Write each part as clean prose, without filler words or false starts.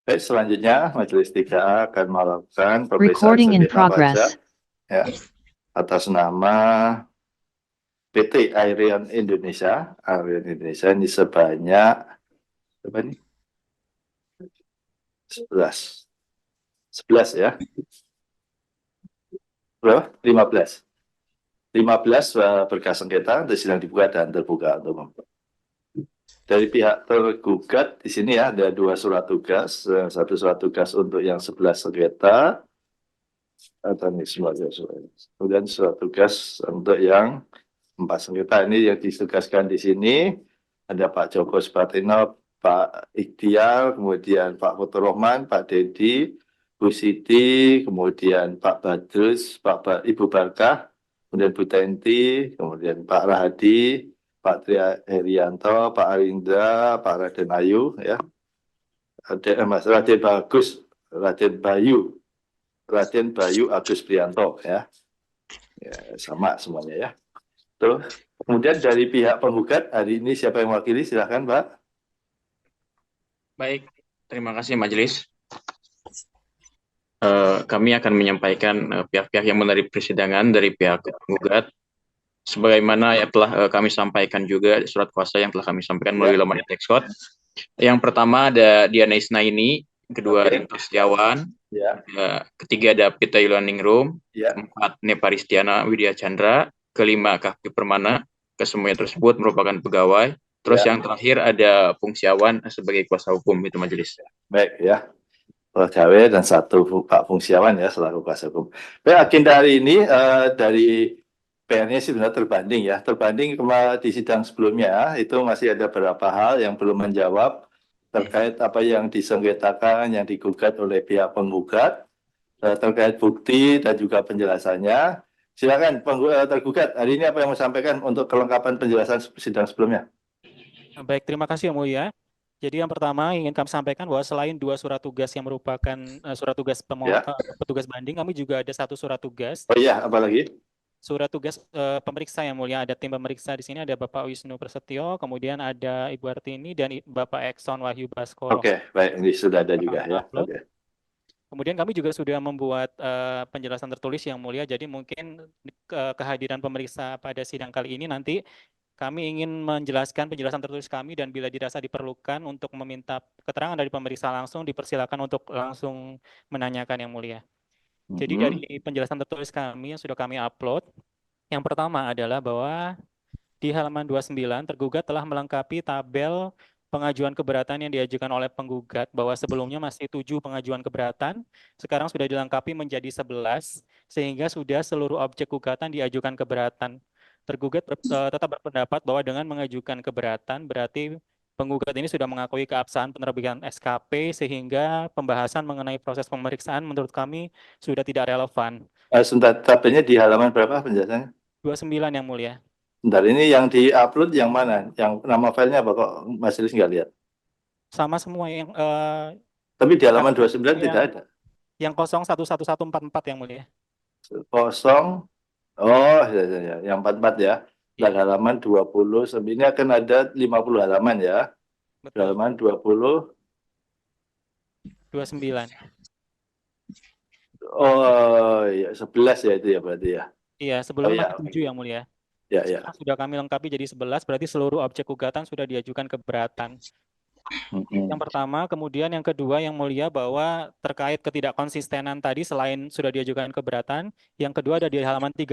Baik, selanjutnya Majelis 3 akan melakukan pemeriksaan Recording in sengketa pajak progress. ya, atas nama PT Aerion Indonesia. Aerion Indonesia ini sebanyak berapa nih? 11. 11 ya. Berapa? 15. 15 berkas sengketa sedang dibuka dan terbuka untuk umum. Dari pihak tergugat di sini ya ada 2 surat tugas, satu surat tugas untuk yang 11 sengketa atau ini kemudian surat tugas untuk yang 4 sengketa. Ini yang ditugaskan di sini ada Pak Joko Spartino, Pak Ikhtiar, kemudian Pak Foto Rohman, Pak Dedi, Bu Siti, kemudian Pak Badrus, Ibu Barkah, kemudian Bu Tenti, kemudian Pak Rahadi, Pak Tri Herianto, Pak Arindra, Pak Raden Ayu, ya, Mas Raden Bagus, Raden Bayu Agus Prianto, ya, sama semuanya ya. Terus kemudian dari pihak penggugat hari ini siapa yang mewakili? Silakan, Pak. Baik, terima kasih Majelis. Kami akan menyampaikan pihak-pihak yang menerima persidangan dari pihak penggugat, sebagaimana ya telah kami sampaikan juga surat kuasa yang telah kami sampaikan melalui laman Texcode. Yang pertama ada Diana Isnaini, kedua Rinto Setiawan, ketiga ada Pita Yulaningrum, keempat Neparistiana Widya Chandra, kelima Kaki Permana, kesemuanya tersebut merupakan pegawai. Terus yang terakhir ada Fungsiawan sebagai kuasa hukum, itu Majelis. Baik ya, pegawai dan satu Pak Fungsiawan ya selaku kuasa hukum. Baik, agenda hari ini dari PR-nya sih benar terbanding ya. Terbanding di sidang sebelumnya itu masih ada beberapa hal yang belum menjawab terkait apa yang disengketakan, yang digugat oleh pihak penggugat, terkait bukti dan juga penjelasannya. Silakan tergugat, hari ini apa yang mau sampaikan untuk kelengkapan penjelasan sidang sebelumnya? Baik, terima kasih Yang Mulia. Jadi yang pertama ingin kami sampaikan bahwa selain 2 surat tugas yang merupakan surat tugas petugas banding, kami juga ada 1 surat tugas. Oh iya, apalagi? Surat tugas pemeriksa Yang Mulia. Ada tim pemeriksa di sini, ada Bapak Wisnu Prasetyo, kemudian ada Ibu Artini dan Bapak Ekson Wahyu Baskoro. Oke, baik, ini sudah ada juga ya. Oke. Kemudian kami juga sudah membuat penjelasan tertulis Yang Mulia. Jadi mungkin kehadiran pemeriksa pada sidang kali ini nanti kami ingin menjelaskan penjelasan tertulis kami, dan bila dirasa diperlukan untuk meminta keterangan dari pemeriksa langsung, dipersilakan untuk langsung menanyakan Yang Mulia. Jadi dari penjelasan tertulis kami yang sudah kami upload, yang pertama adalah bahwa di halaman 29 tergugat telah melengkapi tabel pengajuan keberatan yang diajukan oleh penggugat, bahwa sebelumnya masih 7 pengajuan keberatan, sekarang sudah dilengkapi menjadi 11, sehingga sudah seluruh objek gugatan diajukan keberatan. Tergugat tetap berpendapat bahwa dengan mengajukan keberatan berarti penggugat ini sudah mengakui keabsahan penerbitan SKP, sehingga pembahasan mengenai proses pemeriksaan menurut kami sudah tidak relevan. Sebentar, tabelnya di halaman berapa penjelasannya? 29 Yang Mulia. Bentar, ini yang di-upload yang mana? Yang nama filenya apa kok Mas Riz nggak lihat? Sama semua yang tapi di halaman 29 tidak ada. Yang 011144 Yang Mulia. Kosong. Oh, ya, yang 44 ya. Dan halaman 20, ini akan ada 50 halaman ya. Betul. Halaman 20. 29. Oh, ya 11 ya itu ya berarti ya. Iya, sebelumnya 7 Yang Mulia. Ya. Sudah kami lengkapi jadi 11, berarti seluruh objek gugatan sudah diajukan keberatan. Yang pertama, kemudian yang kedua Yang Mulia, bahwa terkait ketidakkonsistenan tadi selain sudah diajukan keberatan, yang kedua ada di halaman 31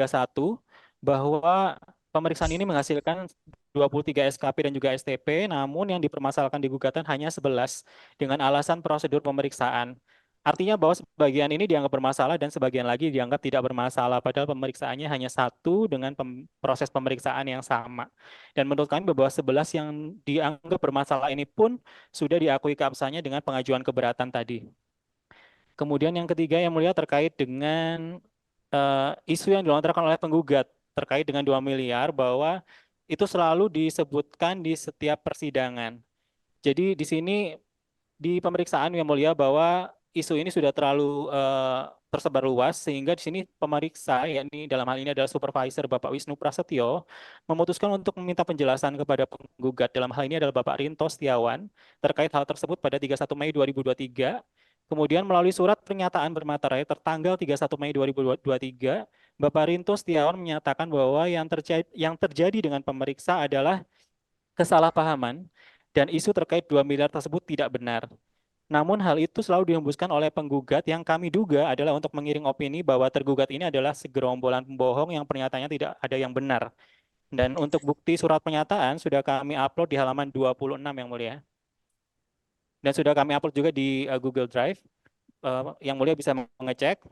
bahwa pemeriksaan ini menghasilkan 23 SKP dan juga STP, namun yang dipermasalahkan di gugatan hanya 11 dengan alasan prosedur pemeriksaan. Artinya bahwa sebagian ini dianggap bermasalah dan sebagian lagi dianggap tidak bermasalah, padahal pemeriksaannya hanya 1 dengan proses pemeriksaan yang sama. Dan menurut kami bahwa 11 yang dianggap bermasalah ini pun sudah diakui keabsahannya dengan pengajuan keberatan tadi. Kemudian yang ketiga Yang Mulia terkait dengan isu yang dilontarkan oleh penggugat terkait dengan 2 miliar, bahwa itu selalu disebutkan di setiap persidangan. Jadi di sini di pemeriksaan Yang Mulia bahwa isu ini sudah terlalu tersebar luas sehingga di sini pemeriksa, yakni dalam hal ini adalah supervisor Bapak Wisnu Prasetyo, memutuskan untuk meminta penjelasan kepada penggugat, dalam hal ini adalah Bapak Rinto Setiawan, terkait hal tersebut pada 31 Mei 2023. Kemudian melalui surat pernyataan bermaterai tertanggal 31 Mei 2023, Bapak Rinto Setiawan menyatakan bahwa yang terjadi dengan pemeriksa adalah kesalahpahaman dan isu terkait 2 miliar tersebut tidak benar. Namun hal itu selalu dihembuskan oleh penggugat yang kami duga adalah untuk mengiring opini bahwa tergugat ini adalah segerombolan pembohong yang pernyataannya tidak ada yang benar. Dan untuk bukti surat pernyataan sudah kami upload di halaman 26 yang mulia. Dan sudah kami upload juga di Google Drive. Yang mulia bisa mengecek.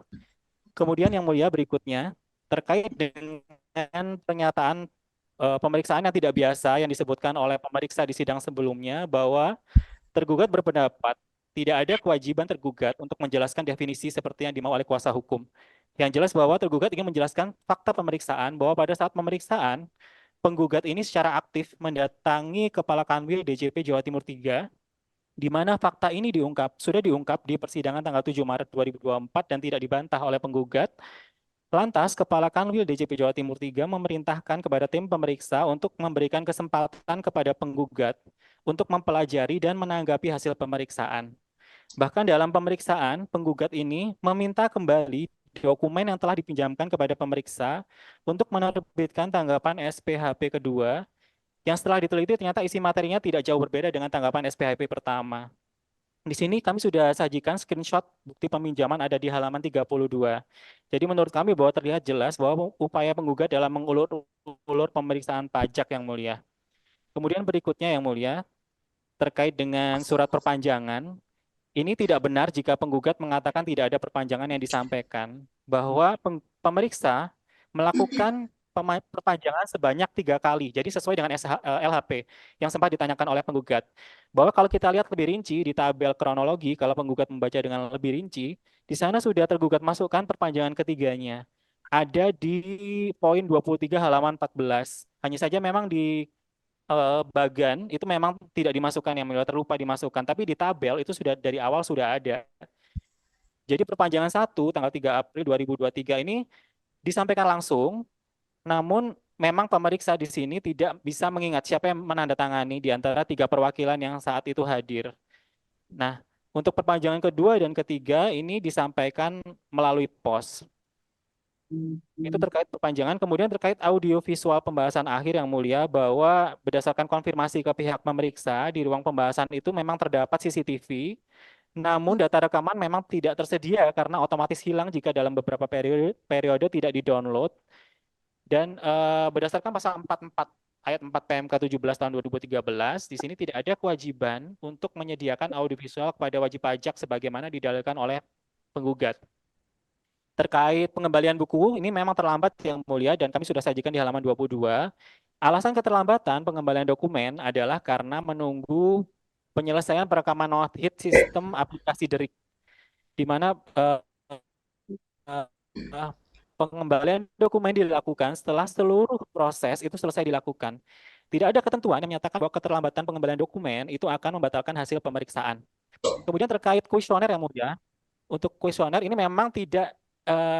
Kemudian yang mulia berikutnya terkait dengan pernyataan pemeriksaan yang tidak biasa yang disebutkan oleh pemeriksa di sidang sebelumnya bahwa tergugat berpendapat tidak ada kewajiban tergugat untuk menjelaskan definisi seperti yang dimau oleh kuasa hukum. Yang jelas bahwa tergugat ingin menjelaskan fakta pemeriksaan bahwa pada saat pemeriksaan, penggugat ini secara aktif mendatangi Kepala Kanwil DJP Jawa Timur 3, di mana fakta ini sudah diungkap di persidangan tanggal 7 Maret 2024 dan tidak dibantah oleh penggugat. Lantas, Kepala Kanwil DJP Jawa Timur 3 memerintahkan kepada tim pemeriksa untuk memberikan kesempatan kepada penggugat untuk mempelajari dan menanggapi hasil pemeriksaan. Bahkan dalam pemeriksaan, penggugat ini meminta kembali dokumen yang telah dipinjamkan kepada pemeriksa untuk menerbitkan tanggapan SPHP kedua, yang setelah diteliti ternyata isi materinya tidak jauh berbeda dengan tanggapan SPHP pertama. Di sini kami sudah sajikan screenshot bukti peminjaman ada di halaman 32. Jadi menurut kami bahwa terlihat jelas bahwa upaya penggugat dalam mengulur-ulur pemeriksaan pajak yang mulia. Kemudian berikutnya yang mulia, terkait dengan surat perpanjangan, ini tidak benar jika penggugat mengatakan tidak ada perpanjangan yang disampaikan, bahwa pemeriksa melakukan perpanjangan sebanyak 3 kali. Jadi sesuai dengan LHP yang sempat ditanyakan oleh penggugat. Bahwa kalau kita lihat lebih rinci di tabel kronologi, kalau penggugat membaca dengan lebih rinci, di sana sudah tergugat masukkan perpanjangan ketiganya. Ada di poin 23 halaman 14. Hanya saja memang di bagan itu memang tidak dimasukkan, yang mulia, terlupa dimasukkan, tapi di tabel itu sudah dari awal sudah ada. Jadi perpanjangan 1 tanggal 3 April 2023 ini disampaikan langsung, namun memang pemeriksa di sini tidak bisa mengingat siapa yang menandatangani di antara 3 perwakilan yang saat itu hadir. Nah, untuk perpanjangan kedua dan ketiga ini disampaikan melalui pos. Itu terkait perpanjangan. Kemudian terkait audio visual pembahasan akhir yang mulia, bahwa berdasarkan konfirmasi ke pihak pemeriksa di ruang pembahasan itu memang terdapat CCTV, namun data rekaman memang tidak tersedia karena otomatis hilang jika dalam beberapa periode tidak di-download. Dan berdasarkan pasal 44 ayat 4 PMK 17 tahun 2013, di sini tidak ada kewajiban untuk menyediakan audiovisual kepada wajib pajak sebagaimana didalilkan oleh penggugat. Terkait pengembalian buku, ini memang terlambat yang mulia dan kami sudah sajikan di halaman 22. Alasan keterlambatan pengembalian dokumen adalah karena menunggu penyelesaian perekaman no-hit sistem aplikasi DERIC, di mana pengembalian dokumen dilakukan setelah seluruh proses itu selesai dilakukan. Tidak ada ketentuan yang menyatakan bahwa keterlambatan pengembalian dokumen itu akan membatalkan hasil pemeriksaan. Kemudian terkait kuesioner yang mulia, untuk kuesioner ini memang tidak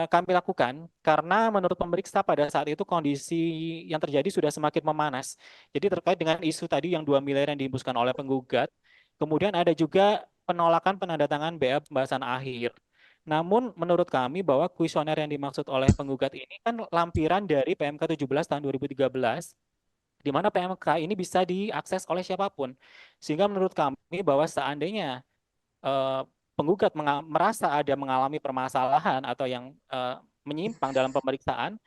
kami lakukan karena menurut pemeriksa pada saat itu kondisi yang terjadi sudah semakin memanas. Jadi terkait dengan isu tadi yang 2 miliar yang dihembuskan oleh penggugat, kemudian ada juga penolakan penandatangan BA pembahasan akhir. Namun menurut kami bahwa kuesioner yang dimaksud oleh penggugat ini kan lampiran dari PMK 17 tahun 2013, di mana PMK ini bisa diakses oleh siapapun. Sehingga menurut kami bahwa seandainya penggugat merasa ada mengalami permasalahan atau yang menyimpang dalam pemeriksaan,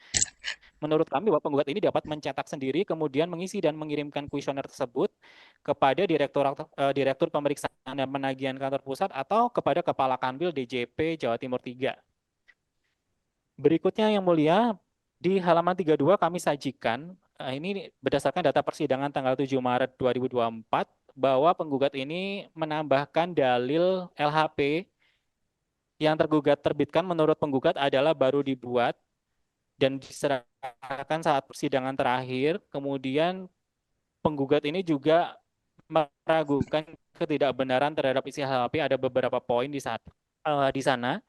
menurut kami bahwa penggugat ini dapat mencetak sendiri, kemudian mengisi dan mengirimkan kuesioner tersebut kepada Direktur Pemeriksaan dan Penagihan Kantor Pusat atau kepada Kepala Kanwil DJP Jawa Timur 3. Berikutnya yang mulia, di halaman 32 kami sajikan, ini berdasarkan data persidangan tanggal 7 Maret 2024, bahwa penggugat ini menambahkan dalil LHP yang tergugat terbitkan menurut penggugat adalah baru dibuat dan diserahkan saat persidangan terakhir. Kemudian penggugat ini juga meragukan ketidakbenaran terhadap isi LHP, ada beberapa poin di saat di sana.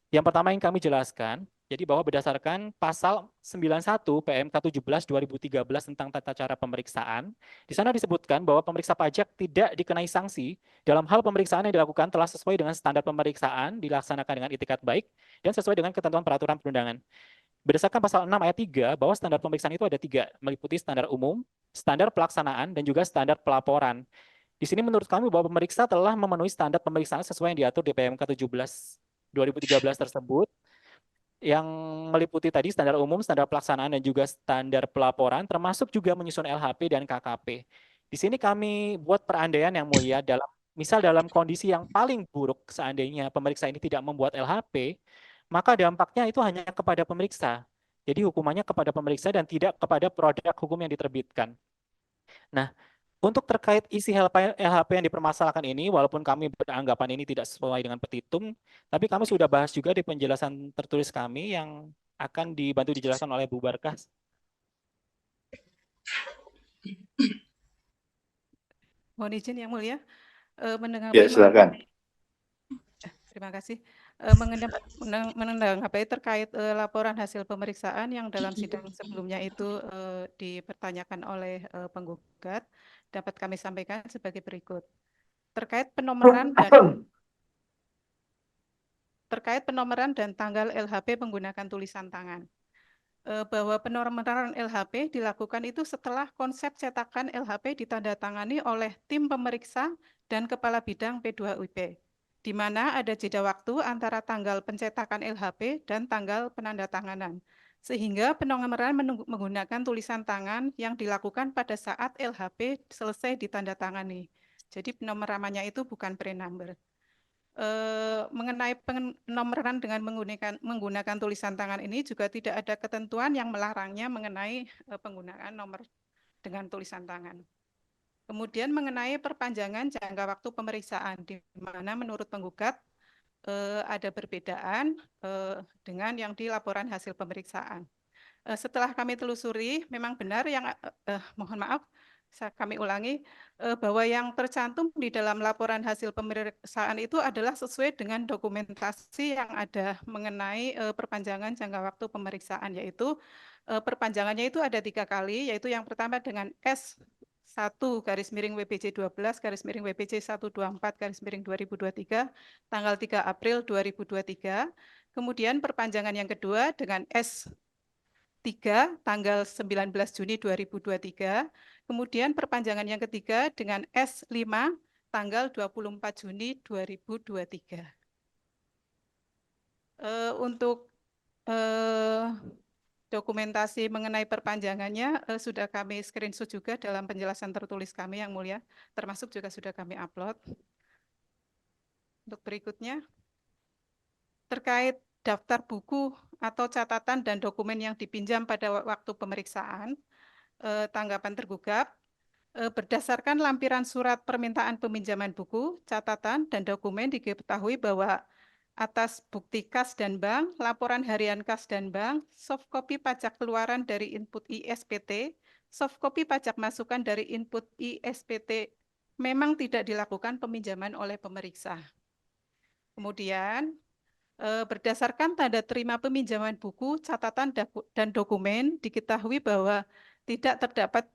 Yang pertama yang kami jelaskan, jadi bahwa berdasarkan pasal 91 PMK 17 2013 tentang tata cara pemeriksaan, di sana disebutkan bahwa pemeriksa pajak tidak dikenai sanksi dalam hal pemeriksaan yang dilakukan telah sesuai dengan standar pemeriksaan, dilaksanakan dengan itikat baik, dan sesuai dengan ketentuan peraturan perundangan. Berdasarkan pasal 6 ayat 3, bahwa standar pemeriksaan itu ada 3, meliputi standar umum, standar pelaksanaan, dan juga standar pelaporan. Di sini menurut kami bahwa pemeriksa telah memenuhi standar pemeriksaan sesuai yang diatur di PMK 17 2013 tersebut, yang meliputi tadi standar umum, standar pelaksanaan, dan juga standar pelaporan, termasuk juga menyusun LHP dan KKP. Di sini kami buat perandaian yang mulia, dalam kondisi yang paling buruk, seandainya pemeriksa ini tidak membuat LHP, maka dampaknya itu hanya kepada pemeriksa. Jadi hukumannya kepada pemeriksa dan tidak kepada produk hukum yang diterbitkan. Nah, untuk terkait isi LHP yang dipermasalahkan ini, walaupun kami beranggapan ini tidak sesuai dengan petitum, tapi kami sudah bahas juga di penjelasan tertulis kami yang akan dibantu dijelaskan oleh Bu Barkas. Mohon izin Yang Mulia, Ya, silakan. terima kasih. Menanggapi terkait laporan hasil pemeriksaan yang dalam sidang sebelumnya itu dipertanyakan oleh penggugat, dapat kami sampaikan sebagai berikut. Terkait penomoran dan tanggal LHP menggunakan tulisan tangan. Bahwa penomoran LHP dilakukan itu setelah konsep cetakan LHP ditandatangani oleh tim pemeriksa dan kepala bidang P2UP, di mana ada jeda waktu antara tanggal pencetakan LHP dan tanggal penandatanganan, sehingga penomoran menggunakan tulisan tangan yang dilakukan pada saat LHP selesai ditandatangani. Jadi penomorannya itu bukan pre-number. Mengenai penomoran dengan menggunakan tulisan tangan ini juga tidak ada ketentuan yang melarangnya mengenai penggunaan nomor dengan tulisan tangan. Kemudian mengenai perpanjangan jangka waktu pemeriksaan, di mana menurut penggugat ada perbedaan dengan yang di laporan hasil pemeriksaan. Setelah kami telusuri, memang benar yang mohon maaf, kami ulangi, bahwa yang tercantum di dalam laporan hasil pemeriksaan itu adalah sesuai dengan dokumentasi yang ada mengenai perpanjangan jangka waktu pemeriksaan, yaitu perpanjangannya itu ada 3 kali, yaitu yang pertama dengan S1-WPC12-WPC124-2023 tanggal 3 April 2023. Kemudian perpanjangan yang kedua dengan S3 tanggal 19 Juni 2023. Kemudian perpanjangan yang ketiga dengan S5 tanggal 24 Juni 2023. Untuk dokumentasi mengenai perpanjangannya sudah kami screenshot juga dalam penjelasan tertulis kami Yang Mulia, termasuk juga sudah kami upload. Untuk berikutnya, terkait daftar buku atau catatan dan dokumen yang dipinjam pada waktu pemeriksaan, tanggapan tergugat, berdasarkan lampiran surat permintaan peminjaman buku, catatan, dan dokumen diketahui bahwa atas bukti kas dan bank, laporan harian kas dan bank, soft copy pajak keluaran dari input ISPT, soft copy pajak masukan dari input ISPT memang tidak dilakukan peminjaman oleh pemeriksa. Kemudian, berdasarkan tanda terima peminjaman buku, catatan, dan dokumen, diketahui bahwa tidak terdapat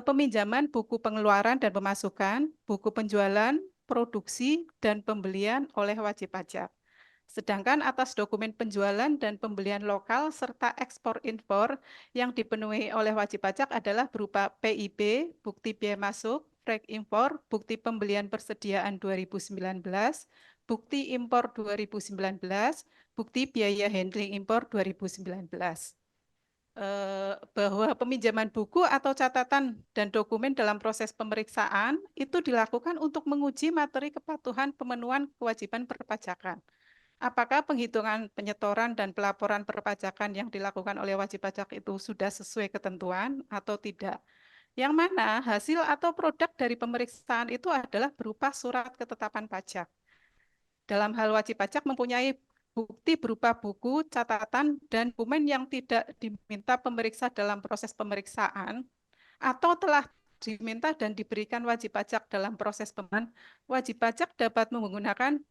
peminjaman buku pengeluaran dan pemasukan, buku penjualan, produksi, dan pembelian oleh wajib pajak. Sedangkan atas dokumen penjualan dan pembelian lokal serta ekspor-impor yang dipenuhi oleh wajib pajak adalah berupa PIB, bukti biaya masuk, rek impor, bukti pembelian persediaan 2019, bukti impor 2019, bukti biaya handling impor 2019. Bahwa peminjaman buku atau catatan dan dokumen dalam proses pemeriksaan itu dilakukan untuk menguji materi kepatuhan pemenuhan kewajiban perpajakan. Apakah penghitungan penyetoran dan pelaporan perpajakan yang dilakukan oleh wajib pajak itu sudah sesuai ketentuan atau tidak? Yang mana hasil atau produk dari pemeriksaan itu adalah berupa surat ketetapan pajak. Dalam hal wajib pajak mempunyai bukti berupa buku, catatan, dan dokumen yang tidak diminta pemeriksa dalam proses pemeriksaan atau telah diminta dan diberikan wajib pajak dalam proses pemeriksaan, wajib pajak dapat menggunakan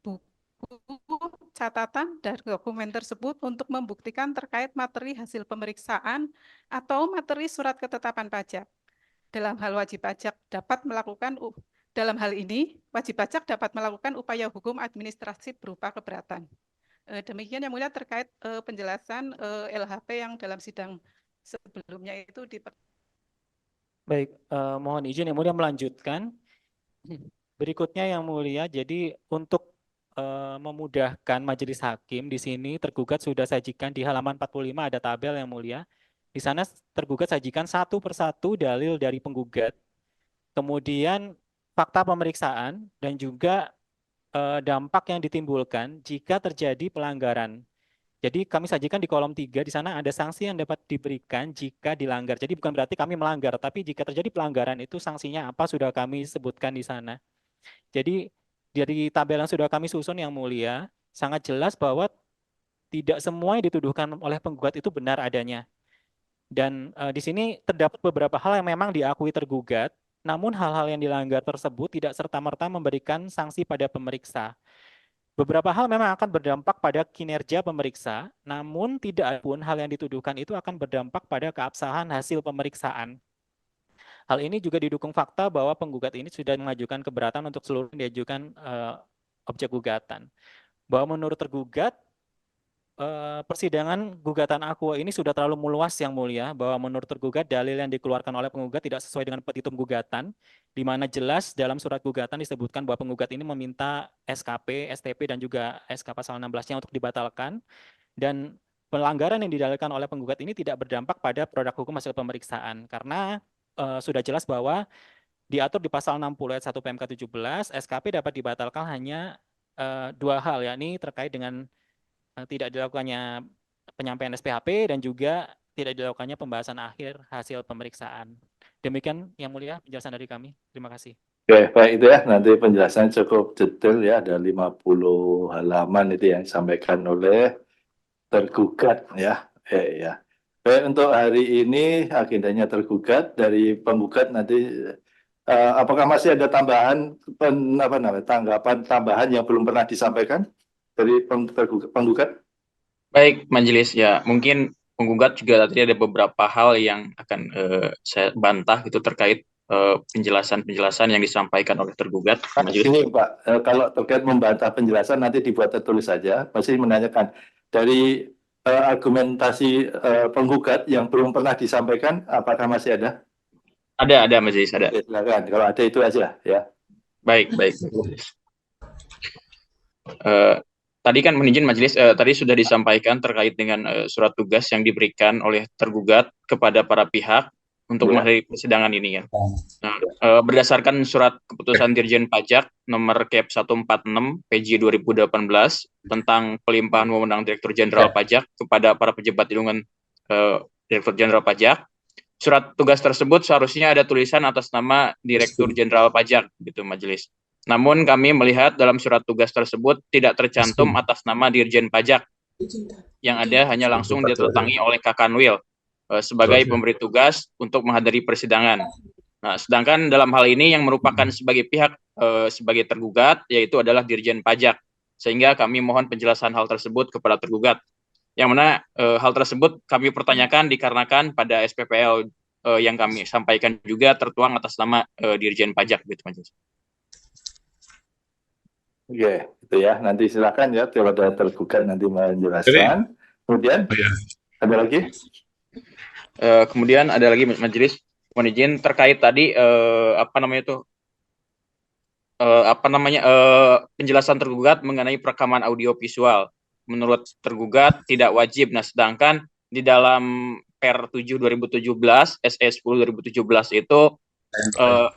catatan dan dokumen tersebut untuk membuktikan terkait materi hasil pemeriksaan atau materi surat ketetapan pajak. Dalam hal wajib pajak dapat melakukan dalam hal ini wajib pajak dapat melakukan upaya hukum administrasi berupa keberatan. Demikian yang mulia terkait penjelasan LHP yang dalam sidang sebelumnya itu Baik, mohon izin yang mulia melanjutkan. Berikutnya yang mulia, jadi untuk memudahkan majelis hakim di sini tergugat sudah sajikan di halaman 45 ada tabel yang mulia. Di sana tergugat sajikan satu persatu dalil dari penggugat, kemudian fakta pemeriksaan dan juga dampak yang ditimbulkan jika terjadi pelanggaran. Jadi kami sajikan di kolom 3, di sana ada sanksi yang dapat diberikan jika dilanggar. Jadi bukan berarti kami melanggar, tapi jika terjadi pelanggaran itu sanksinya apa sudah kami sebutkan di sana. Jadi dari tabel yang sudah kami susun yang mulia, sangat jelas bahwa tidak semua yang dituduhkan oleh penggugat itu benar adanya. Dan di sini terdapat beberapa hal yang memang diakui tergugat, namun hal-hal yang dilanggar tersebut tidak serta-merta memberikan sanksi pada pemeriksa. Beberapa hal memang akan berdampak pada kinerja pemeriksa, namun tidak pun hal yang dituduhkan itu akan berdampak pada keabsahan hasil pemeriksaan. Hal ini juga didukung fakta bahwa penggugat ini sudah mengajukan keberatan untuk seluruh yang diajukan objek gugatan. Bahwa menurut tergugat, persidangan gugatan Aqua ini sudah terlalu meluas yang mulia, bahwa menurut tergugat dalil yang dikeluarkan oleh penggugat tidak sesuai dengan petitum gugatan, di mana jelas dalam surat gugatan disebutkan bahwa penggugat ini meminta SKP, STP, dan juga SK pasal 16-nya untuk dibatalkan, dan pelanggaran yang didalilkan oleh penggugat ini tidak berdampak pada produk hukum hasil pemeriksaan, karena sudah jelas bahwa diatur di pasal 60 ayat 1 PMK 17, SKP dapat dibatalkan hanya dua hal, yakni terkait dengan tidak dilakukannya penyampaian SPHP dan juga tidak dilakukannya pembahasan akhir hasil pemeriksaan. Demikian yang mulia penjelasan dari kami. Terima kasih. Oke, baik itu ya. Nanti penjelasan cukup detail ya. Ada 50 halaman itu yang disampaikan oleh tergugat ya. Ya. Baik, untuk hari ini agendanya tergugat dari penggugat nanti apakah masih ada tambahan tanggapan tambahan yang belum pernah disampaikan dari penggugat? Baik, majelis ya, mungkin penggugat juga tadi ada beberapa hal yang akan saya bantah itu terkait penjelasan-penjelasan yang disampaikan oleh tergugat. Majelis. Ini Pak, kalau terkait membantah penjelasan nanti dibuat tertulis saja. Masih menanyakan dari argumentasi penggugat yang belum pernah disampaikan, apakah masih ada? Ada majelis, ada. Oke, silakan. Kalau ada itu aja ya. Baik. Tadi kan mohon izin majelis, tadi sudah disampaikan terkait dengan surat tugas yang diberikan oleh tergugat kepada para pihak untuk menghadiri persidangan ini ya. Nah, berdasarkan surat keputusan Dirjen Pajak nomor Kep 146 PJ 2018 tentang pelimpahan wewenang Direktur Jenderal Pajak kepada para pejabat lingkungan Direktur Jenderal Pajak, surat tugas tersebut seharusnya ada tulisan atas nama Direktur Jenderal Pajak gitu majelis. Namun kami melihat dalam surat tugas tersebut tidak tercantum atas nama Dirjen Pajak. Yang ada hanya langsung ditetangi oleh Kakanwil sebagai pemberi tugas untuk menghadiri persidangan. Nah, sedangkan dalam hal ini yang merupakan sebagai pihak sebagai tergugat yaitu adalah Dirjen Pajak. Sehingga kami mohon penjelasan hal tersebut kepada tergugat. Yang mana hal tersebut kami pertanyakan dikarenakan pada SPPL yang kami sampaikan juga tertuang atas nama Dirjen Pajak gitu majelis. Oke, itu ya. Nanti silakan ya, kalau ada tergugat nanti menjelaskan. Kemudian ada lagi? Kemudian ada lagi majelis, mohon izin terkait tadi penjelasan tergugat mengenai perekaman audio visual. Menurut tergugat tidak wajib. Nah, sedangkan di dalam Per 7 2017 SE 10 2017 itu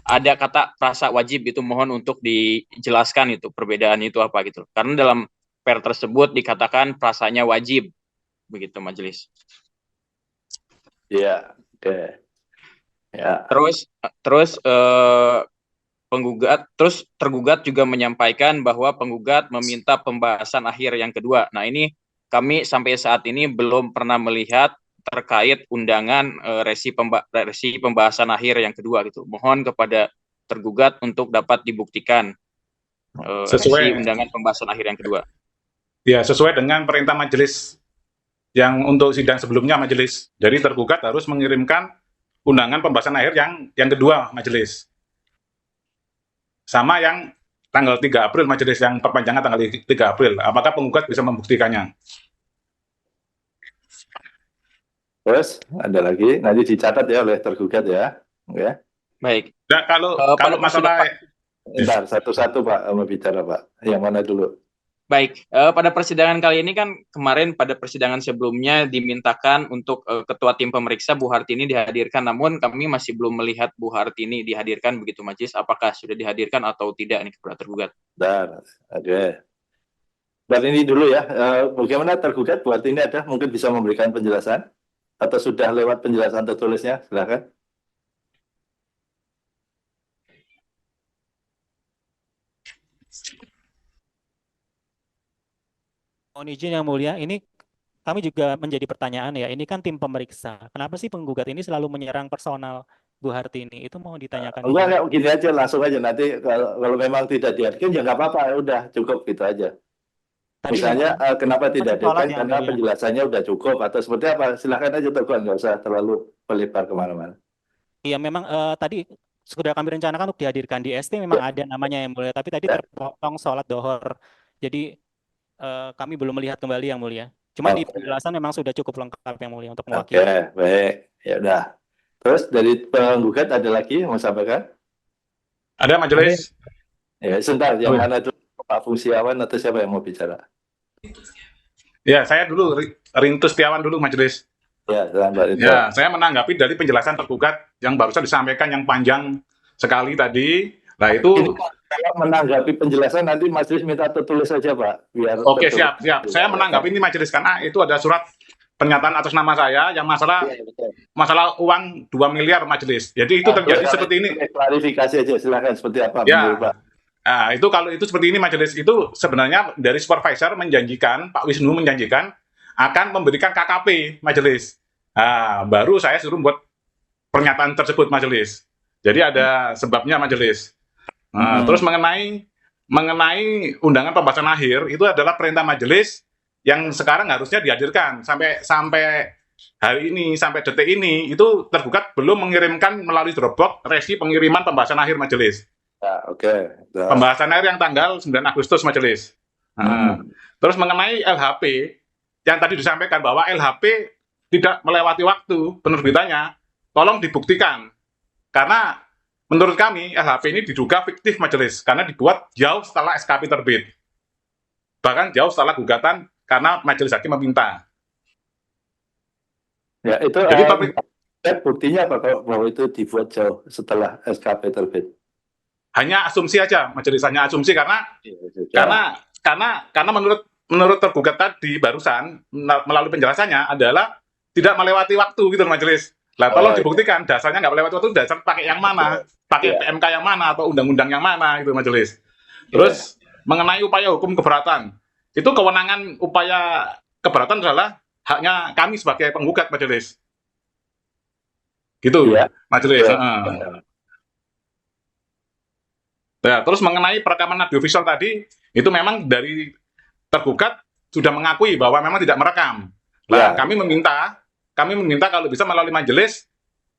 ada kata rasa wajib, itu mohon untuk dijelaskan itu perbedaan itu apa gitu. Karena dalam per tersebut dikatakan prasanya wajib begitu majelis. Iya, oke. Ya. Terus tergugat juga menyampaikan bahwa penggugat meminta pembahasan akhir yang kedua. Nah, ini kami sampai saat ini belum pernah melihat terkait undangan resi pembahasan akhir yang kedua gitu. Mohon kepada tergugat untuk dapat dibuktikan resi undangan pembahasan akhir yang kedua. Ya, sesuai dengan perintah majelis yang untuk sidang sebelumnya majelis. Jadi tergugat harus mengirimkan undangan pembahasan akhir yang kedua majelis. Sama yang tanggal 3 April majelis, yang perpanjangan tanggal 3 April. Apakah penggugat bisa membuktikannya? Terus ada lagi, nanti dicatat ya oleh tergugat ya. Ya. Baik. Nah, kalau Pada masalah Bentar, satu-satu Pak mau bicara Pak. Yang mana dulu? Baik, pada persidangan kali ini kan kemarin pada persidangan sebelumnya dimintakan untuk Ketua Tim Pemeriksa Bu Hartini dihadirkan, namun kami masih belum melihat Bu Hartini dihadirkan begitu Majelis. Apakah sudah dihadirkan atau tidak nih kepada tergugat? Bentar, oke. Dan ini dulu ya, bagaimana tergugat buat ini ada mungkin bisa memberikan penjelasan atau sudah lewat penjelasan tertulisnya, silakan. Mohon izin yang mulia, ini kami juga menjadi pertanyaan ya. Ini kan tim pemeriksa. Kenapa sih penggugat ini selalu menyerang personal Bu Hartini? Itu mau ditanyakan. Enggak, gini aja langsung aja nanti kalau memang tidak dihadirkan ya nggak apa-apa, udah cukup gitu aja. Tadi Misalnya kenapa tidak sholat dihadirkan yang karena mulia. penjelasannya udah cukup atau seperti apa, silakan aja tergugat, nggak usah terlalu melebar kemana-mana. Iya, memang tadi sudah kami rencanakan untuk dihadirkan di ST, memang ada namanya yang mulia, tapi tadi Ya. terpotong sholat dohor. Jadi kami belum melihat kembali yang mulia. Cuma di penjelasan memang sudah cukup lengkap yang mulia untuk Oke, mewakili. baik. Ya udah. Terus dari penggugat ada lagi yang mau sampaikan? ada majelis? Ya, sebentar, yang Oh, ya. mana dulu? Pak Fungsiawan atau siapa yang mau bicara? Ya, saya dulu Rintu Setiawan dulu majelis. Ya, selamat itu. Ya, saya menanggapi dari penjelasan tergugat yang barusan disampaikan yang panjang sekali tadi. Nah, itu Kalau menanggapi penjelasan nanti majelis minta tertulis saja Pak, biar oke, tertulis. siap. Saya menanggapi ini majelis karena itu ada surat pernyataan atas nama saya yang masalah Ya, betul. uang 2 miliar majelis. Jadi itu terjadi seperti ini. Klarifikasi aja silakan seperti apa Ya. menurut Pak. Nah, itu kalau itu seperti ini majelis itu sebenarnya dari supervisor menjanjikan, Pak Wisnu menjanjikan akan memberikan KKP majelis. Nah, baru saya suruh buat pernyataan tersebut majelis. Jadi ada sebabnya majelis. Nah, terus mengenai undangan pembahasan akhir itu adalah perintah majelis yang sekarang harusnya dihadirkan sampai hari ini, sampai detik ini itu tergugat belum mengirimkan melalui Dropbox resi pengiriman pembahasan akhir majelis. Ya, oke. Pembahasan akhir yang tanggal 9 Agustus majelis. Terus mengenai LHP yang tadi disampaikan bahwa LHP tidak melewati waktu penerbitannya, tolong dibuktikan. Karena menurut kami LHP ini diduga fiktif majelis karena dibuat jauh setelah SKP terbit. Bahkan jauh setelah gugatan karena majelis hakim meminta. Ya, itu Jadi buktinya apa kalau bahwa itu dibuat jauh setelah SKP terbit? hanya asumsi aja, majelis hanya asumsi karena menurut tergugat tadi barusan melalui penjelasannya adalah tidak melewati waktu gitu majelis. Lah tolong dibuktikan dasarnya nggak melewati waktu, dasar pakai yang mana? Pakai PMK yang mana atau undang-undang yang mana itu majelis. Terus mengenai upaya hukum keberatan, itu kewenangan upaya keberatan adalah haknya kami sebagai penggugat majelis. Gitu, majelis. Ya, terus mengenai perekaman audiovisual tadi, itu memang dari tergugat sudah mengakui bahwa memang tidak merekam. Nah, kami meminta kalau bisa melalui majelis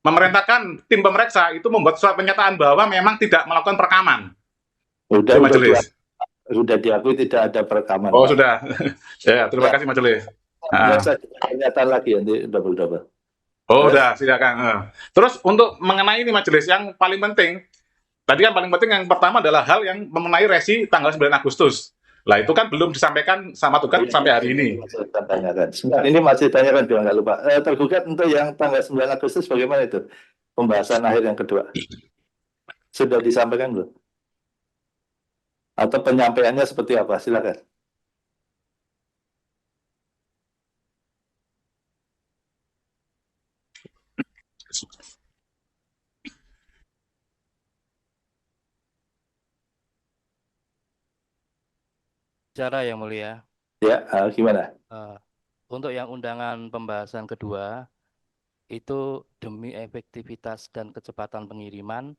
memerintahkan tim pemeriksa itu membuat surat pernyataan bahwa memang tidak melakukan perekaman. Sudah diakui tidak ada perekaman. Oh, sudah. Ya, terima kasih majelis. Pernyataan lagi nanti double. Oh, udah, silakan. Terus untuk mengenai ini majelis yang paling penting, tadi kan paling penting yang pertama adalah hal yang mengenai resi tanggal 9 Agustus. Lah itu kan belum disampaikan sama tergugat sampai hari ini. Ini masih ditanyakan, biar nggak lupa. Tergugat untuk yang tanggal 9 Agustus bagaimana itu? Pembahasan akhir yang kedua. Sudah disampaikan belum? Atau penyampaiannya seperti apa? Silakan. Bicara yang mulia. Ya, gimana? Untuk yang undangan pembahasan kedua, itu demi efektivitas dan kecepatan pengiriman,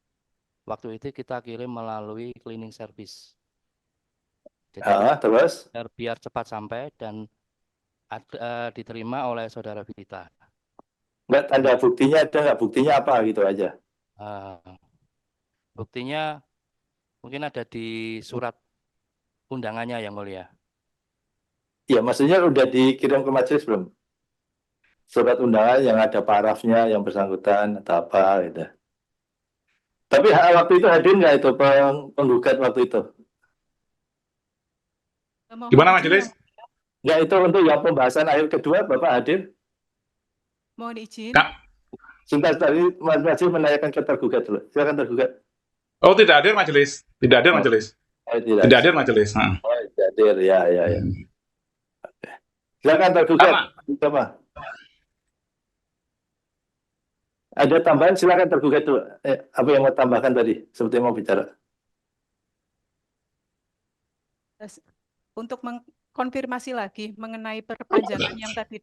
waktu itu kita kirim melalui cleaning service. Jadi Terus? biar cepat sampai dan diterima oleh saudara Vita. Nggak, tanda buktinya ada nggak? Buktinya apa gitu aja? Buktinya mungkin ada di surat undangannya yang mulia. Ya, maksudnya udah dikirim ke majelis belum? Surat undangan yang ada parafnya yang bersangkutan atau apa gitu. Tapi waktu itu hadir nggak itu penggugat waktu itu? Mohon Gimana izin majelis? Nggak, itu untuk yang pembahasan akhir kedua Bapak hadir? mohon izin. Kak. Sebentar, tadi masih menanyakan ke tergugat dulu. Silakan tergugat. Oh, tidak hadir majelis. Tidak hadir majelis. Tidak. Tidak hadir majelis. Tidak hadir, ya. Silakan tergugat. Coba. Ada tambahan, silakan tergugat dulu. Apa yang mau tambahkan tadi? Seperti mau bicara. Untuk mengkonfirmasi lagi mengenai perpanjangan yang tadi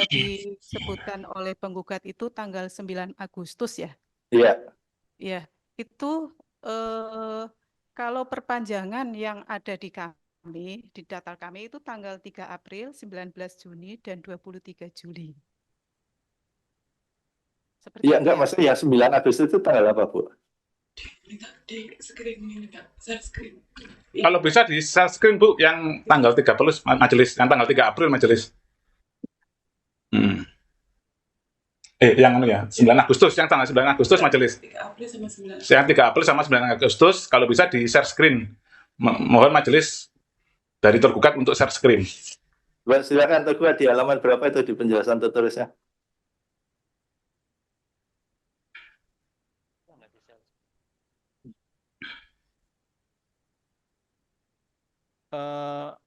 disebutkan oleh penggugat itu tanggal 9 Agustus ya? Iya. Ya, itu kalau perpanjangan yang ada di kami, di data kami itu tanggal 3 April, 19 Juni, dan 23 Juli. Seperti Iya, itu enggak, ya? maksudnya yang 9 Agustus itu tanggal apa, Bu? Kalau bisa di share screen, Bu, yang tanggal 30 majelis, yang tanggal 3 April majelis. Yang 9 Agustus, yang tanggal 9 Agustus majelis. 3 April sama 9. Yang 3 April sama 9 Agustus, kalau bisa di share screen. Mohon majelis dari tergugat untuk share screen. Silakan tergugat di halaman berapa itu di penjelasan tertulisnya?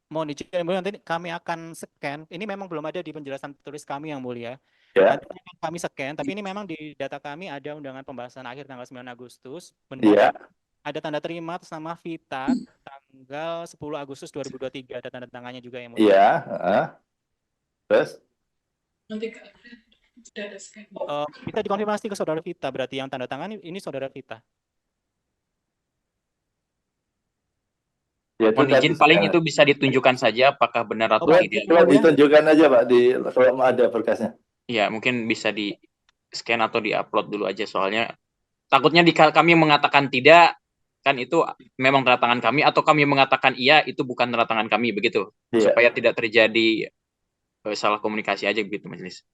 Mohon izin yang mulia, nanti kami akan scan. Ini memang belum ada di penjelasan tertulis kami yang mulia. Ya. Nanti akan kami scan, tapi ini memang di data kami ada undangan pembahasan akhir tanggal 9 Agustus. Iya. Ada tanda terima atas nama Vita tanggal 10 Agustus 2023. Ada tanda tangannya juga yang mulia. Iya. Terus? Nanti ke April sudah ada scan. Bisa dikonfirmasi ke saudara Vita, berarti yang tanda tangan ini saudara Vita. Ya, Mohon izin, paling itu bisa ditunjukkan saja apakah benar atau tidak. Ditunjukkan aja, Pak, kalau ada berkasnya. Ya, mungkin bisa di scan atau di-upload dulu aja, soalnya takutnya kami mengatakan tidak, kan itu memang tanda tangan kami, atau kami mengatakan iya, itu bukan tanda tangan kami, begitu. Iya. Supaya tidak terjadi salah komunikasi aja begitu, majelis.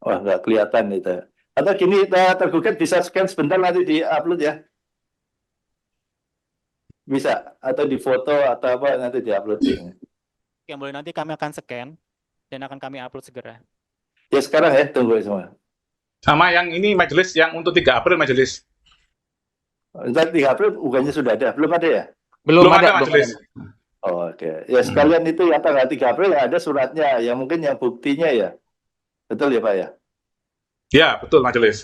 Wah, nggak kelihatan itu. Atau gini, tergugat bisa scan sebentar nanti di-upload ya. Bisa, atau di foto atau apa nanti di-upload. Yang boleh nanti kami akan scan dan akan kami upload segera. Ya sekarang ya, tunggu semua. Sama yang ini majelis, yang untuk 3 April majelis. Nanti 3 April bukannya sudah ada? Belum ada ya? Belum ada majelis. Oh, oke. Ya sekalian itu yang tanggal 3 April ya ada suratnya, yang mungkin yang buktinya ya. Betul ya, Pak ya? Ya, betul majelis.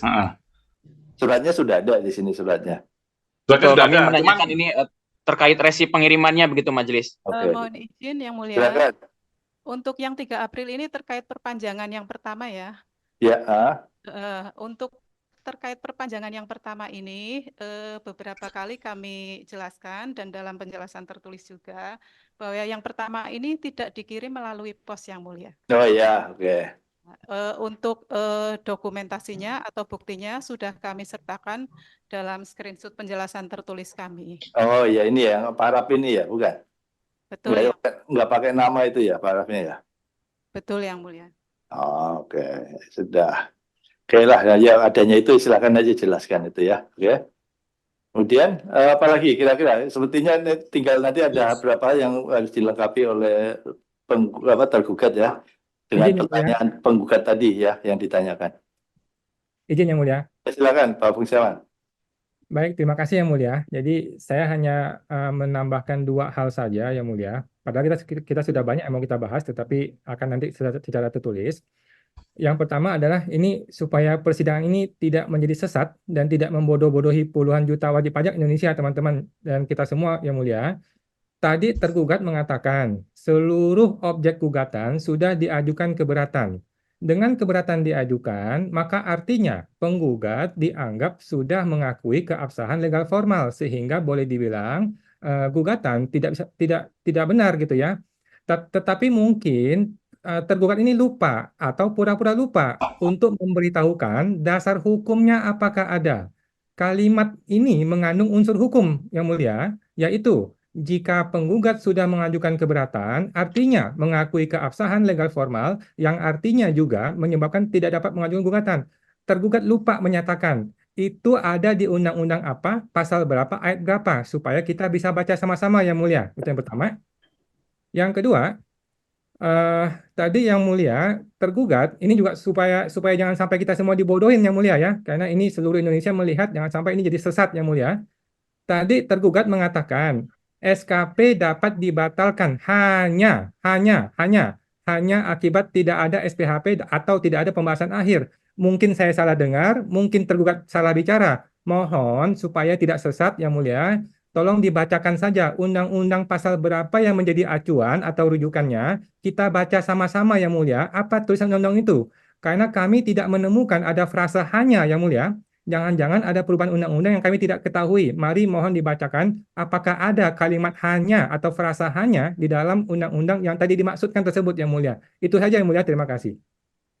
Suratnya sudah ada di sini suratnya. Suratnya sudah Kami ada. menanyakan ini terkait resi pengirimannya begitu, majelis. Mohon izin yang mulia. Silakan. Untuk yang 3 April ini terkait perpanjangan yang pertama ya. Ya. Untuk terkait perpanjangan yang pertama ini beberapa kali kami jelaskan dan dalam penjelasan tertulis juga bahwa yang pertama ini tidak dikirim melalui pos yang mulia. Oh ya, oke. Untuk dokumentasinya atau buktinya sudah kami sertakan dalam screenshot penjelasan tertulis kami. Oh ya, ini ya, paraf ini ya, bukan? Betul ya. Nggak pakai nama itu ya, parafnya ya? Betul yang mulia. Oh, oke, sudah. Oke lah, ya adanya itu silakan aja jelaskan itu ya. Oke. Kemudian apalagi kira-kira sepertinya tinggal nanti ada berapa yang harus dilengkapi oleh tergugat ya dengan pertanyaan penggugat tadi ya yang ditanyakan. Izin yang mulia. Silakan Pak Fungsiawan. Baik, terima kasih yang mulia. Jadi saya hanya menambahkan 2 hal saja yang mulia. Padahal kita sudah banyak yang mau kita bahas, tetapi akan nanti secara tertulis. Yang pertama adalah ini supaya persidangan ini tidak menjadi sesat dan tidak membodoh-bodohi puluhan juta wajib pajak Indonesia, teman-teman, dan kita semua yang mulia. Tadi tergugat mengatakan seluruh objek gugatan sudah diajukan keberatan. Dengan keberatan diajukan, maka artinya penggugat dianggap sudah mengakui keabsahan legal formal, sehingga boleh dibilang gugatan tidak benar gitu ya. Tetapi mungkin tergugat ini lupa atau pura-pura lupa untuk memberitahukan dasar hukumnya apakah ada. Kalimat ini mengandung unsur hukum yang mulia, yaitu jika penggugat sudah mengajukan keberatan, artinya mengakui keabsahan legal formal yang artinya juga menyebabkan tidak dapat mengajukan gugatan. Tergugat lupa menyatakan itu ada di undang-undang apa, pasal berapa, ayat berapa, supaya kita bisa baca sama-sama yang mulia. Itu yang pertama. Yang kedua, tadi yang mulia tergugat ini juga supaya jangan sampai kita semua dibodohin yang mulia ya, karena ini seluruh Indonesia melihat jangan sampai ini jadi sesat yang mulia. Tadi tergugat mengatakan SKP dapat dibatalkan hanya akibat tidak ada SPHP atau tidak ada pembahasan akhir. Mungkin saya salah dengar, mungkin tergugat salah bicara. Mohon supaya tidak sesat yang mulia, tolong dibacakan saja undang-undang pasal berapa yang menjadi acuan atau rujukannya. Kita baca sama-sama yang mulia apa tulisan undang-undang itu. Karena kami tidak menemukan ada frasa hanya yang mulia. Jangan-jangan ada perubahan undang-undang yang kami tidak ketahui. Mari mohon dibacakan apakah ada kalimat hanya atau frasa hanya di dalam undang-undang yang tadi dimaksudkan tersebut yang mulia. Itu saja yang mulia, terima kasih.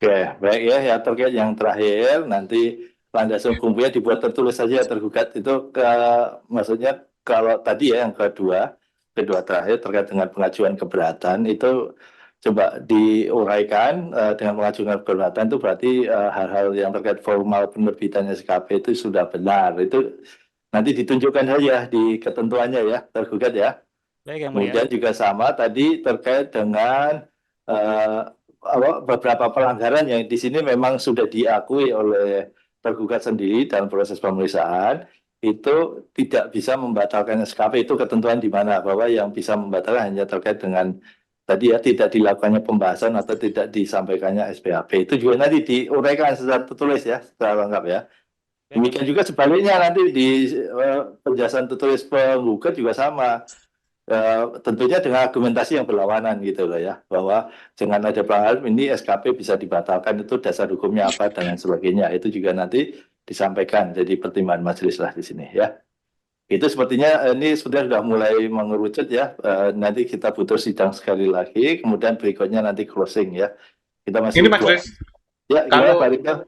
Oke, baik ya, ya terkait yang terakhir nanti landasan hukumnya dibuat tertulis saja tergugat itu maksudnya kalau tadi ya yang kedua terakhir terkait dengan pengajuan keberatan itu coba diuraikan dengan mengajukan keberatan itu berarti hal-hal yang terkait formal penerbitan SKP itu sudah benar. Itu nanti ditunjukkan saja di ketentuannya ya tergugat ya. Baik yang mulia. Kemudian juga sama tadi terkait dengan beberapa pelanggaran yang di sini memang sudah diakui oleh tergugat sendiri dalam proses pemeriksaan itu tidak bisa membatalkan SKP. Itu ketentuan di mana bahwa yang bisa membatalkan hanya terkait dengan tadi ya tidak dilakukannya pembahasan atau tidak disampaikannya SPHP. Itu juga nanti diuraikan secara tertulis ya, secara lengkap ya. Demikian juga sebaliknya nanti di penjelasan tertulis penggugat juga sama. Tentunya dengan argumentasi yang berlawanan gitu loh ya, bahwa dengan ada pelanggaran ini SKP bisa dibatalkan, itu dasar hukumnya apa dan lain sebagainya. Itu juga nanti disampaikan jadi pertimbangan majelis lah di sini ya. Itu sepertinya ini sudah mulai mengerucut ya. Nanti kita butuh sidang sekali lagi, kemudian berikutnya nanti closing ya. Kita masih Ini majelis. Ya, Kalau Pak Rizal?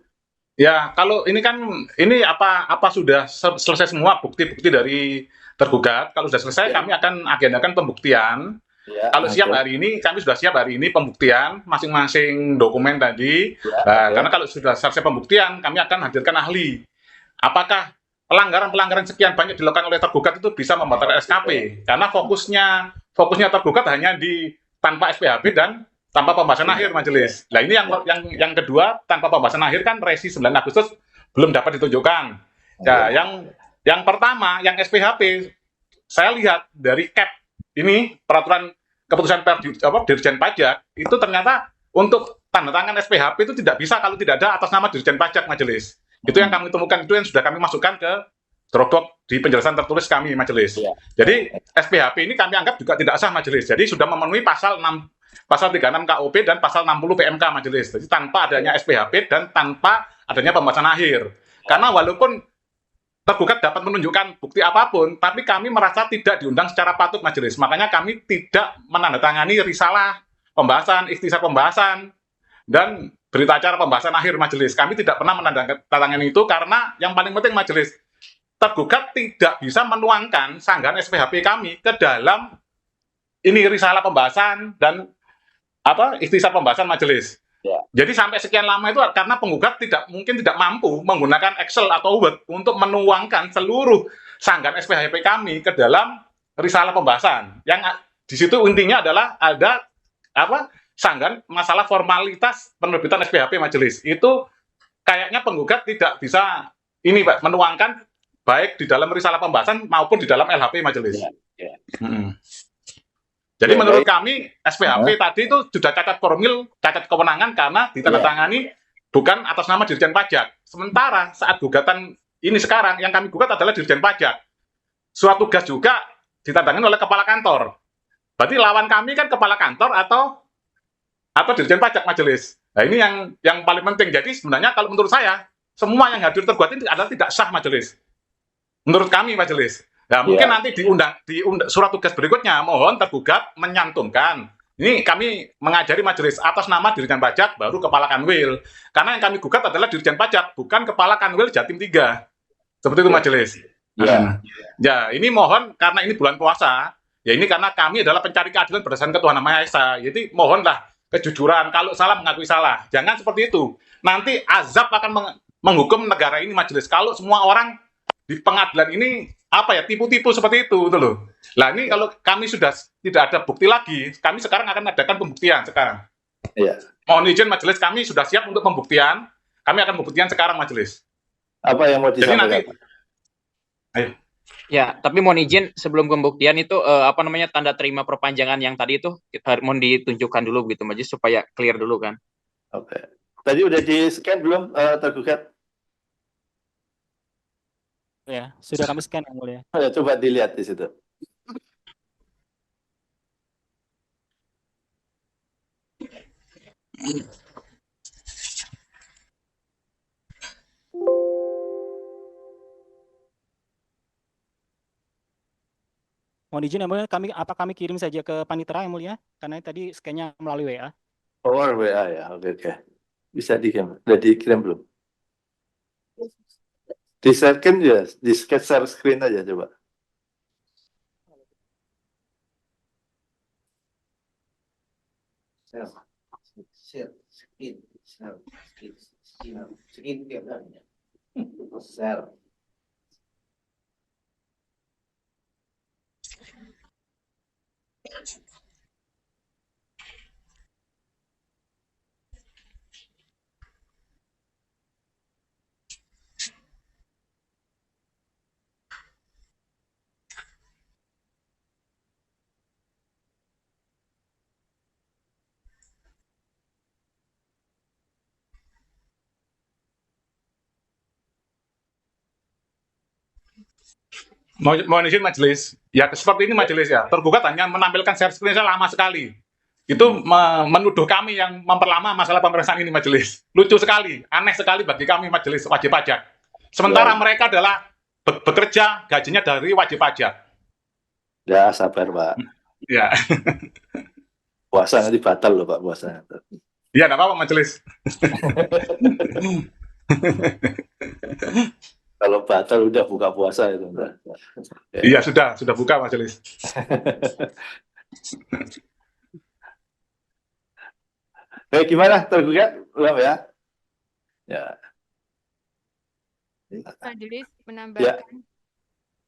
Ya, kalau ini kan ini apa sudah selesai semua bukti-bukti dari tergugat. Kalau sudah selesai, kami akan agendakan pembuktian. Ya, Kalau siap hari ini, kami sudah siap hari ini pembuktian masing-masing dokumen tadi. Karena kalau sudah selesai pembuktian, kami akan hadirkan ahli. Apakah pelanggaran-pelanggaran sekian banyak dilakukan oleh tergugat itu bisa membatalkan SKP? Karena fokusnya tergugat hanya di tanpa SPHP dan tanpa pembahasan akhir majelis. Nah ini yang kedua, tanpa pembahasan akhir kan resi 9 Agustus belum dapat ditunjukkan. Ya, yang pertama, yang SPHP, saya lihat dari CAP ini peraturan keputusan Dirjen Pajak itu ternyata untuk tanda tangan SPHP itu tidak bisa kalau tidak ada atas nama Dirjen Pajak majelis. Itu yang kami temukan, itu yang sudah kami masukkan ke Dropbox di penjelasan tertulis kami majelis. Jadi SPHP ini kami anggap juga tidak sah majelis. Jadi sudah memenuhi pasal 36 KUP dan pasal 60 PMK majelis. Jadi tanpa adanya SPHP dan tanpa adanya pembahasan akhir. Karena walaupun tergugat dapat menunjukkan bukti apapun, tapi kami merasa tidak diundang secara patut majelis. Makanya kami tidak menandatangani risalah pembahasan, ikhtisar pembahasan, dan berita acara pembahasan akhir majelis. Kami tidak pernah menandatangani itu karena yang paling penting majelis, tergugat tidak bisa menuangkan sanggahan SPHP kami ke dalam ini risalah pembahasan dan ikhtisar pembahasan majelis. Jadi sampai sekian lama itu karena penggugat mungkin tidak mampu menggunakan Excel atau Word untuk menuangkan seluruh sanggahan SPHP kami ke dalam risalah pembahasan. Yang di situ intinya adalah ada sanggahan masalah formalitas penerbitan SPHP majelis. Itu kayaknya penggugat tidak bisa ini Pak menuangkan baik di dalam risalah pembahasan maupun di dalam LHP majelis. Jadi menurut kami SPHP tadi itu sudah cacat formil, cacat kewenangan karena ditandatangani bukan atas nama Dirjen Pajak. Sementara saat gugatan ini sekarang yang kami gugat adalah Dirjen Pajak. Surat tugas juga ditandatangani oleh kepala kantor. Berarti lawan kami kan kepala kantor atau Dirjen Pajak majelis. Nah ini yang paling penting. Jadi sebenarnya kalau menurut saya semua yang hadir tergugat ini adalah tidak sah majelis. Menurut kami majelis. Nah, mungkin Ya. nanti di surat tugas berikutnya, mohon tergugat menyantumkan. Ini kami mengajari majelis atas nama Dirjen Pajak, baru Kepala Kanwil. Karena yang kami gugat adalah Dirjen Pajak, bukan Kepala Kanwil Jatim 3. Seperti itu Ya. majelis. Ya. Ya, ini mohon karena ini bulan puasa, ya ini karena kami adalah pencari keadilan berdasarkan ketuhanan Maha Esa. Jadi mohonlah kejujuran, kalau salah mengakui salah. Jangan seperti itu. Nanti azab akan menghukum negara ini majelis. Kalau semua orang di pengadilan ini apa ya, tipu-tipu seperti itu loh. Lah ini kalau kami sudah tidak ada bukti lagi, kami sekarang akan mengadakan pembuktian sekarang. Ya. Mohon izin majelis, kami sudah siap untuk pembuktian. Kami akan pembuktian sekarang majelis. Apa yang mau Jadi nanti disampaikan? ayo. Ya, tapi mohon izin sebelum pembuktian itu tanda terima perpanjangan yang tadi itu mohon ditunjukkan dulu begitu majelis supaya clear dulu kan. Oke. Tadi udah di-scan belum tergugat? Ya, sudah kami scan yang mulia. Ya, coba dilihat di situ. Mohon izin yang mulia, kami kirim saja ke panitera yang mulia, karena tadi scan-nya melalui WA. Power WA ya, oke. Bisa dikirim, udah dikirim belum? Di-scan ya, di-scan share screen aja coba. Share. Mohon izin majelis, ya seperti ini majelis ya, tergugat hanya menampilkan share screen lama sekali. Itu menuduh kami yang memperlama masalah pemeriksaan ini majelis. Lucu sekali, aneh sekali bagi kami majelis wajib pajak. Sementara mereka adalah bekerja gajinya dari wajib pajak. Ya, sabar Pak. Ya, Puasa nanti batal loh Pak, puasa. ya enggak apa-apa majelis. Kalau batal udah buka puasa itu. Iya, sudah buka majelis. Baik, gimana tergugat? Belum ya? Ya. Majelis menambahkan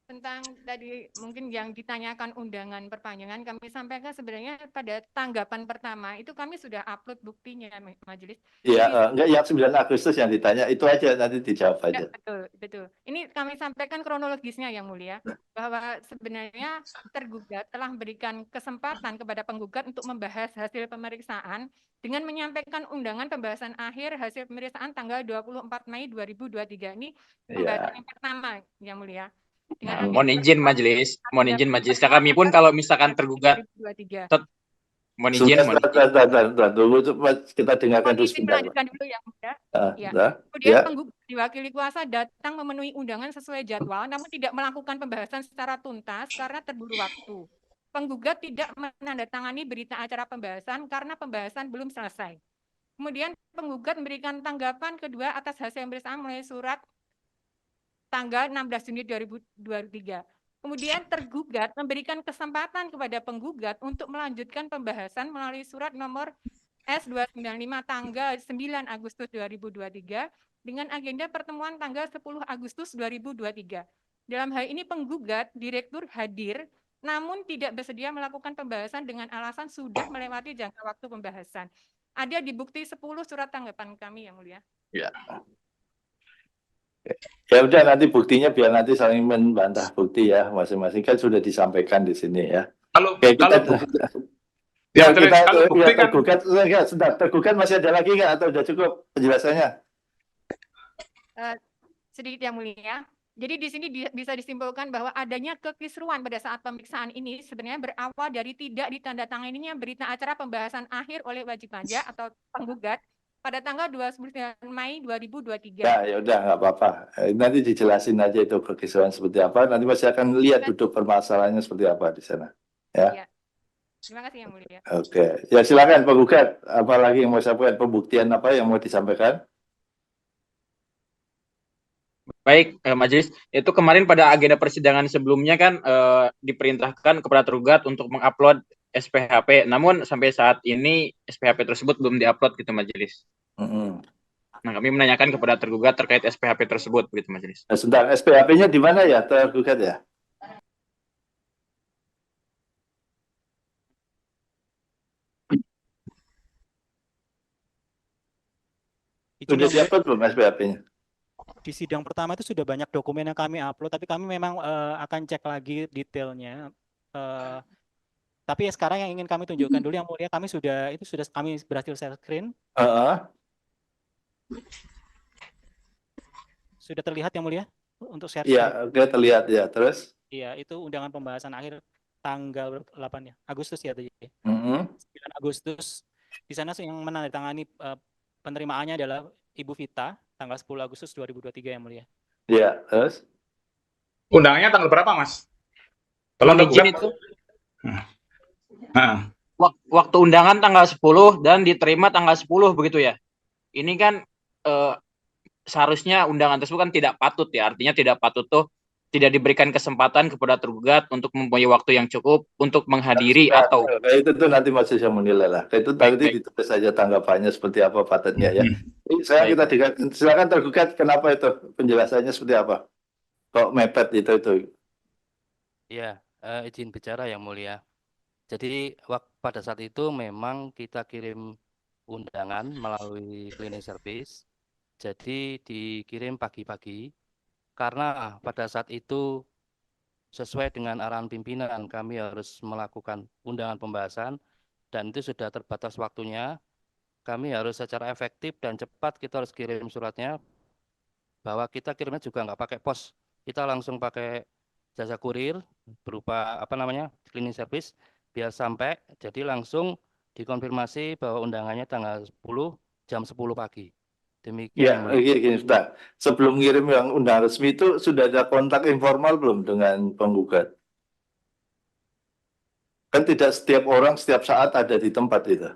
tentang tadi mungkin yang ditanyakan undangan perpanjangan, kami sampaikan sebenarnya pada tanggapan pertama itu kami sudah upload buktinya majelis. Iya, enggak yang 9 Agustus yang ditanya itu aja, nanti dijawab aja. Betul. Ini kami sampaikan kronologisnya yang mulia, bahwa sebenarnya tergugat telah memberikan kesempatan kepada penggugat untuk membahas hasil pemeriksaan dengan menyampaikan undangan pembahasan akhir hasil pemeriksaan tanggal 24 Mei 2023 ini pembahasan yang pertama yang mulia. Mohon izin majelis, kami pun kalau misalkan tergugat mohon izin. Tunggu kita dengarkan dulu sebentar. Melanjutkan dulu yang mulia. Kemudian penggugat diwakili kuasa datang memenuhi undangan sesuai jadwal, namun tidak melakukan pembahasan secara tuntas karena terburu waktu. Penggugat tidak menandatangani berita acara pembahasan karena pembahasan belum selesai. Kemudian penggugat memberikan tanggapan kedua atas hasil pemeriksaan melalui surat tanggal 16 Juni 2023. Kemudian tergugat memberikan kesempatan kepada penggugat untuk melanjutkan pembahasan melalui surat nomor S295 tanggal 9 Agustus 2023 dengan agenda pertemuan tanggal 10 Agustus 2023. Dalam hal ini penggugat direktur hadir namun tidak bersedia melakukan pembahasan dengan alasan sudah melewati jangka waktu pembahasan. Ada di bukti 10 surat tanggapan kami yang mulia. Ya. Ya udah nanti buktinya biar nanti saling membantah bukti ya masing-masing kan sudah disampaikan di sini ya. Kalau tergugat masih ada lagi nggak atau sudah cukup penjelasannya? Sedikit yang mulia. Jadi di sini bisa disimpulkan bahwa adanya kekisruan pada saat pemeriksaan ini sebenarnya berawal dari tidak ditandatanganinya berita acara pembahasan akhir oleh wajib pajak atau penggugat pada tanggal 29 Mei 2023. Ya udah nggak apa-apa. Nanti dijelasin aja itu kekisruhan seperti apa. Nanti masih akan lihat duduk permasalahannya seperti apa di sana. Ya. Ya. Terima kasih Yang Mulia. Oke. Ya silakan penggugat. Apalagi yang mau disampaikan, pembuktian apa yang mau disampaikan? Baik, Majelis, itu kemarin pada agenda persidangan sebelumnya kan diperintahkan kepada tergugat untuk mengupload SPHP, namun sampai saat ini SPHP tersebut belum diupload gitu Majelis. Nah, kami menanyakan kepada tergugat terkait SPHP tersebut, begitu Majelis. Nah, sebentar, SPHP-nya di mana ya tergugat ya? Sudah diupload belum SPHP-nya? Di sidang pertama itu sudah banyak dokumen yang kami upload, tapi kami memang akan cek lagi detailnya. Tapi sekarang yang ingin kami tunjukkan dulu Yang Mulia, kami sudah kami berhasil share screen. Sudah terlihat Yang Mulia untuk share screen? Iya, oke, terlihat ya. Terus? Iya, itu undangan pembahasan akhir tanggal 8 ya, Agustus ya tadi. 9 Agustus. Di sana yang menandatangani penerimaannya adalah Ibu Vita tanggal 10 Agustus 2023 Yang Mulia. Iya, terus? Undangannya tanggal berapa, Mas? Tolong izin itu. Waktu undangan tanggal 10 dan diterima tanggal 10 begitu ya. Ini kan seharusnya undangan tersebut kan tidak patut ya. Artinya tidak patut tuh tidak diberikan kesempatan kepada tergugat untuk mempunyai waktu yang cukup untuk menghadiri atau itu tuh nanti masih bisa menilai lah. Itu tadi ditulis saja tanggapannya seperti apa patentnya ya. Kita silakan tergugat kenapa itu penjelasannya seperti apa? Kok mepet itu? Ya, izin bicara Yang Mulia. Jadi pada saat itu memang kita kirim undangan melalui cleaning service. Jadi dikirim pagi-pagi. Karena pada saat itu sesuai dengan arahan pimpinan kami harus melakukan undangan pembahasan dan itu sudah terbatas waktunya. Kami harus secara efektif dan cepat kita harus kirim suratnya bahwa kita kirimnya juga nggak pakai pos. Kita langsung pakai jasa kurir berupa cleaning service biar sampai jadi langsung dikonfirmasi bahwa undangannya tanggal 10 jam 10 pagi. Demikian. Ya, gini, sudah. Sebelum ngirim yang undangan resmi itu sudah ada kontak informal belum dengan penggugat? Kan tidak setiap orang setiap saat ada di tempat itu.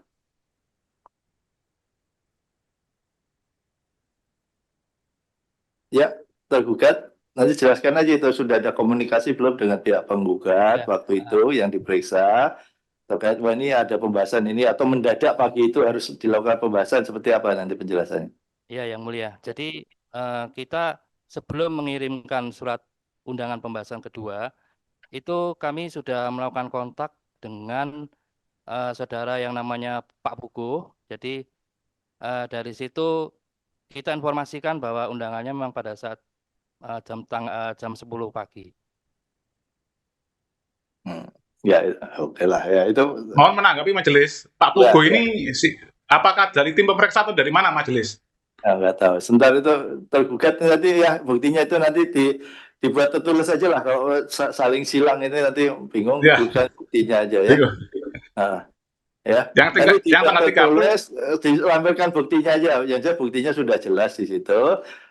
Ya, tergugat. Nanti jelaskan aja itu sudah ada komunikasi belum dengan pihak penggugat waktu itu yang diperiksa terkait wah ini ada pembahasan ini atau mendadak pagi itu harus dilakukan pembahasan seperti apa nanti penjelasannya? Ya, Yang Mulia. Jadi kita sebelum mengirimkan surat undangan pembahasan kedua, itu kami sudah melakukan kontak dengan saudara yang namanya Pak Buku. Jadi dari situ kita informasikan bahwa undangannya memang pada saat jam 10 pagi. Ya, oke lah ya itu. Mohon menanggapi Majelis. Pak Pugo ini apakah dari tim pemeriksa atau dari mana Majelis? Nggak tahu. Sebentar itu tergugat nanti ya buktinya itu nanti dibuat tertulis aja lah. Kalau saling silang ini nanti bingung, bukan buktinya aja ya. Nah, ya. Yang tanggal 3 April dilampirkan buktinya aja. Yang buktinya sudah jelas di situ.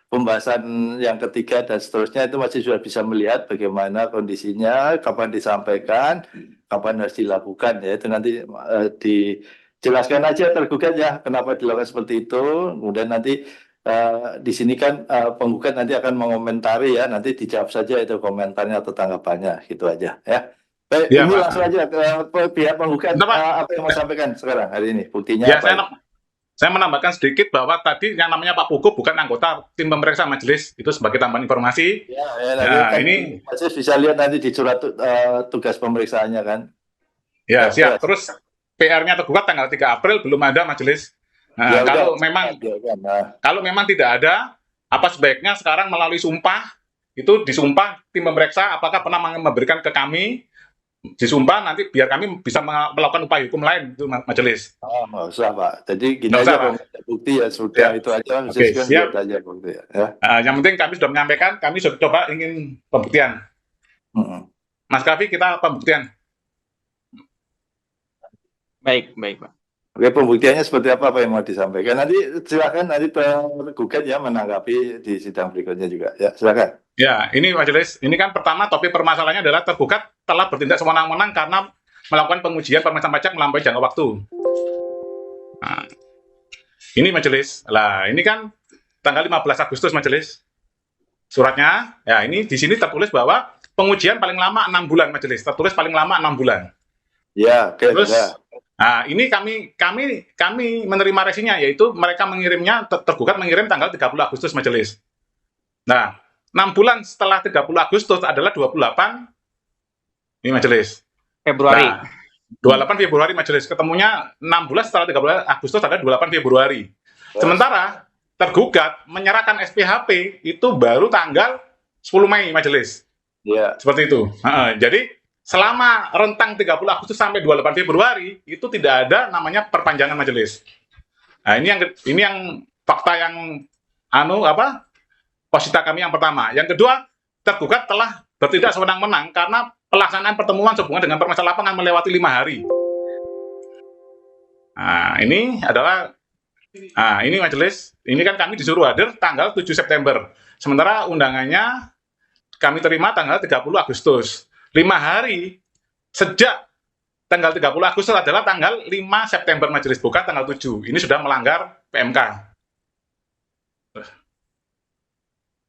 Pembahasan yang ketiga dan seterusnya itu masih sudah bisa melihat bagaimana kondisinya, kapan disampaikan, kapan harus dilakukan ya. Itu nanti dijelaskan aja tergugat ya kenapa dilakukan seperti itu. Kemudian nanti di sini kan penggugat nanti akan mengomentari ya, nanti dijawab saja itu komentarnya atau tanggapannya gitu aja ya. Baik, ini langsung aja ke pihak penggugat apa yang mau sampaikan sekarang hari ini buktinya ya, apa? Saya menambahkan sedikit bahwa tadi yang namanya Pak Pugu bukan anggota tim pemeriksa majelis, itu sebagai tambahan informasi. Nah, ini majelis bisa lihat nanti di surat tugas pemeriksaannya kan. Ya, siap. Terus PR-nya tergugat tanggal 3 April belum ada majelis. Nah, kalau memang tidak ada, apa sebaiknya sekarang melalui sumpah itu disumpah tim pemeriksa apakah pernah memberikan ke kami disumpah nanti biar kami bisa melakukan upaya hukum lain itu majelis. Nggak usah Pak. Jadi gini aja bukti ya sudah itu aja. Siap. Aja bukti ya. Yang penting kami sudah menyampaikan, kami sudah coba ingin pembuktian. Mas Kavi kita pembuktian. Baik Pak. Oke, pembuktiannya seperti apa yang mau disampaikan? Nanti silakan nanti tergugat ya menanggapi di sidang berikutnya juga. Ya, silakan. Ya, ini majelis, ini kan pertama topik permasalahannya adalah tergugat telah bertindak sewenang-wenang karena melakukan pengujian pemeriksaan pajak melampaui jangka waktu. Nah, ini majelis. Lah, ini kan tanggal 15 Agustus majelis. Suratnya, ya ini di sini tertulis bahwa pengujian paling lama 6 bulan majelis. Tertulis paling lama 6 bulan. Ya, oke. Terus, Ya. nah ini kami menerima resinya, yaitu mereka mengirimnya, tergugat mengirim tanggal 30 Agustus majelis. Nah, 6 bulan setelah 30 Agustus adalah 28 ini majelis. Februari. Nah, 28 Februari majelis. Ketemunya 6 bulan setelah 30 Agustus adalah 28 Februari. Sementara tergugat menyerahkan SPHP itu baru tanggal 10 Mei majelis. Ya. Seperti itu. Jadi selama rentang 30 Agustus sampai 28 Februari itu tidak ada namanya perpanjangan majelis. Nah, ini yang fakta yang posita kami yang pertama. Yang kedua, tergugat telah bertindak sewenang-wenang karena pelaksanaan pertemuan sehubungan dengan permasalahan lapangan melewati 5 hari. Nah, ini adalah ini majelis, ini kan kami disuruh hadir tanggal 7 September. Sementara undangannya kami terima tanggal 30 Agustus. 5 hari sejak tanggal 30 Agustus adalah tanggal 5 September majelis, bukan tanggal 7. Ini sudah melanggar PMK.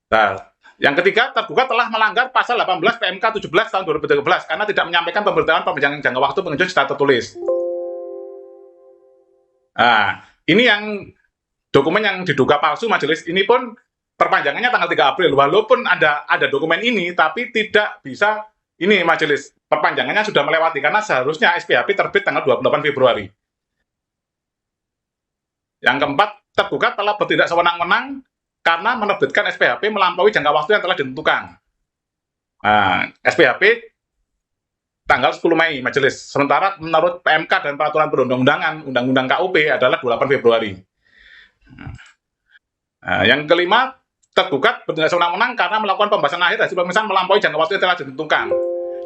Nah, yang ketiga, tergugat telah melanggar pasal 18 PMK 17 tahun 2013 karena tidak menyampaikan pemberitahuan perpanjangan jangka waktu pengajuan secara tertulis. Nah, ini yang dokumen yang diduga palsu majelis, ini pun perpanjangannya tanggal 3 April. Walaupun ada dokumen ini, tapi tidak bisa, ini majelis, perpanjangannya sudah melewati, karena seharusnya SPHP terbit tanggal 28 Februari. Yang keempat, tergugat telah bertindak sewenang-wenang karena menerbitkan SPHP melampaui jangka waktu yang telah ditentukan. Nah, SPHP tanggal 10 Mei majelis. Sementara menurut PMK dan peraturan perundang-undangan, Undang-Undang KUP adalah 28 Februari. Nah, yang kelima, tergugat bertindak sewenang-wenang karena melakukan pembahasan akhir hasil pemeriksaan melampaui jangka waktu yang telah ditentukan.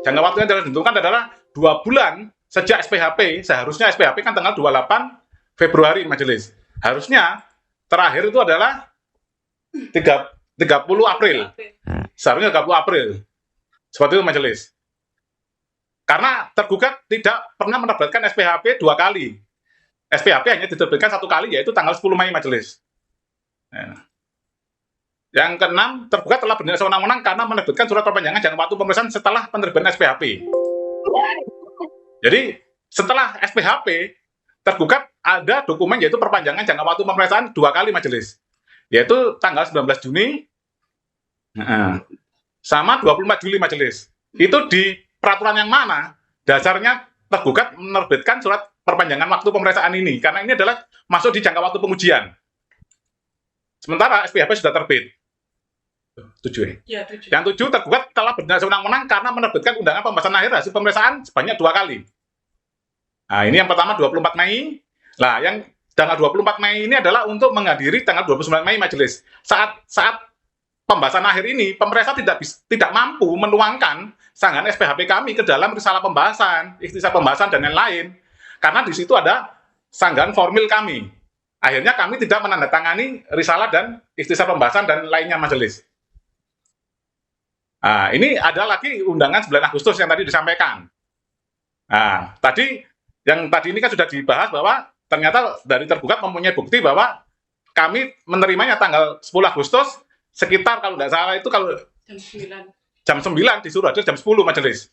Jangka waktu yang telah ditentukan adalah 2 bulan sejak SPHP. Seharusnya SPHP kan tanggal 28 Februari majelis. Harusnya terakhir itu adalah 30 April. Seharusnya 30 April. Seperti itu majelis. Karena tergugat tidak pernah menerbitkan SPHP 2 kali. SPHP hanya diterbitkan 1 kali, yaitu tanggal 10 Mei majelis. Nah. Yang keenam, tergugat telah bertindak sewenang-wenang karena menerbitkan surat perpanjangan jangka waktu pemeriksaan setelah penerbitan SPHP. Jadi, setelah SPHP, tergugat ada dokumen yaitu perpanjangan jangka waktu pemeriksaan 2 kali majelis. Yaitu tanggal 19 Juni sama 24 Juli majelis. Itu di peraturan yang mana dasarnya tergugat menerbitkan surat perpanjangan waktu pemeriksaan ini, karena ini adalah masuk di jangka waktu pengujian. Sementara SPHP sudah terbit. 7 ya? Ya, 7. Yang 7, tergugat telah bertindak sewenang-wenang karena menerbitkan undangan pembahasan akhir hasil pemeriksaan sebanyak 2 kali. Nah, ini yang pertama 24 Mei. Nah, yang tanggal 24 Mei ini adalah untuk menghadiri tanggal 29 Mei majelis. Saat pembahasan akhir ini, pemeriksa tidak mampu menuangkan sanggahan SPHP kami ke dalam risalah pembahasan, ikhtisar pembahasan, dan lain-lain. Karena di situ ada sanggahan formil kami. Akhirnya kami tidak menandatangani risalah dan ikhtisar pembahasan dan lainnya majelis. Nah, ini ada lagi undangan 9 Agustus yang tadi disampaikan. Nah, yang tadi ini kan sudah dibahas bahwa ternyata dari tergugat mempunyai bukti bahwa kami menerimanya tanggal 10 Agustus sekitar, kalau tidak salah itu kalau jam 9 disuruh hadir jam 10 majelis.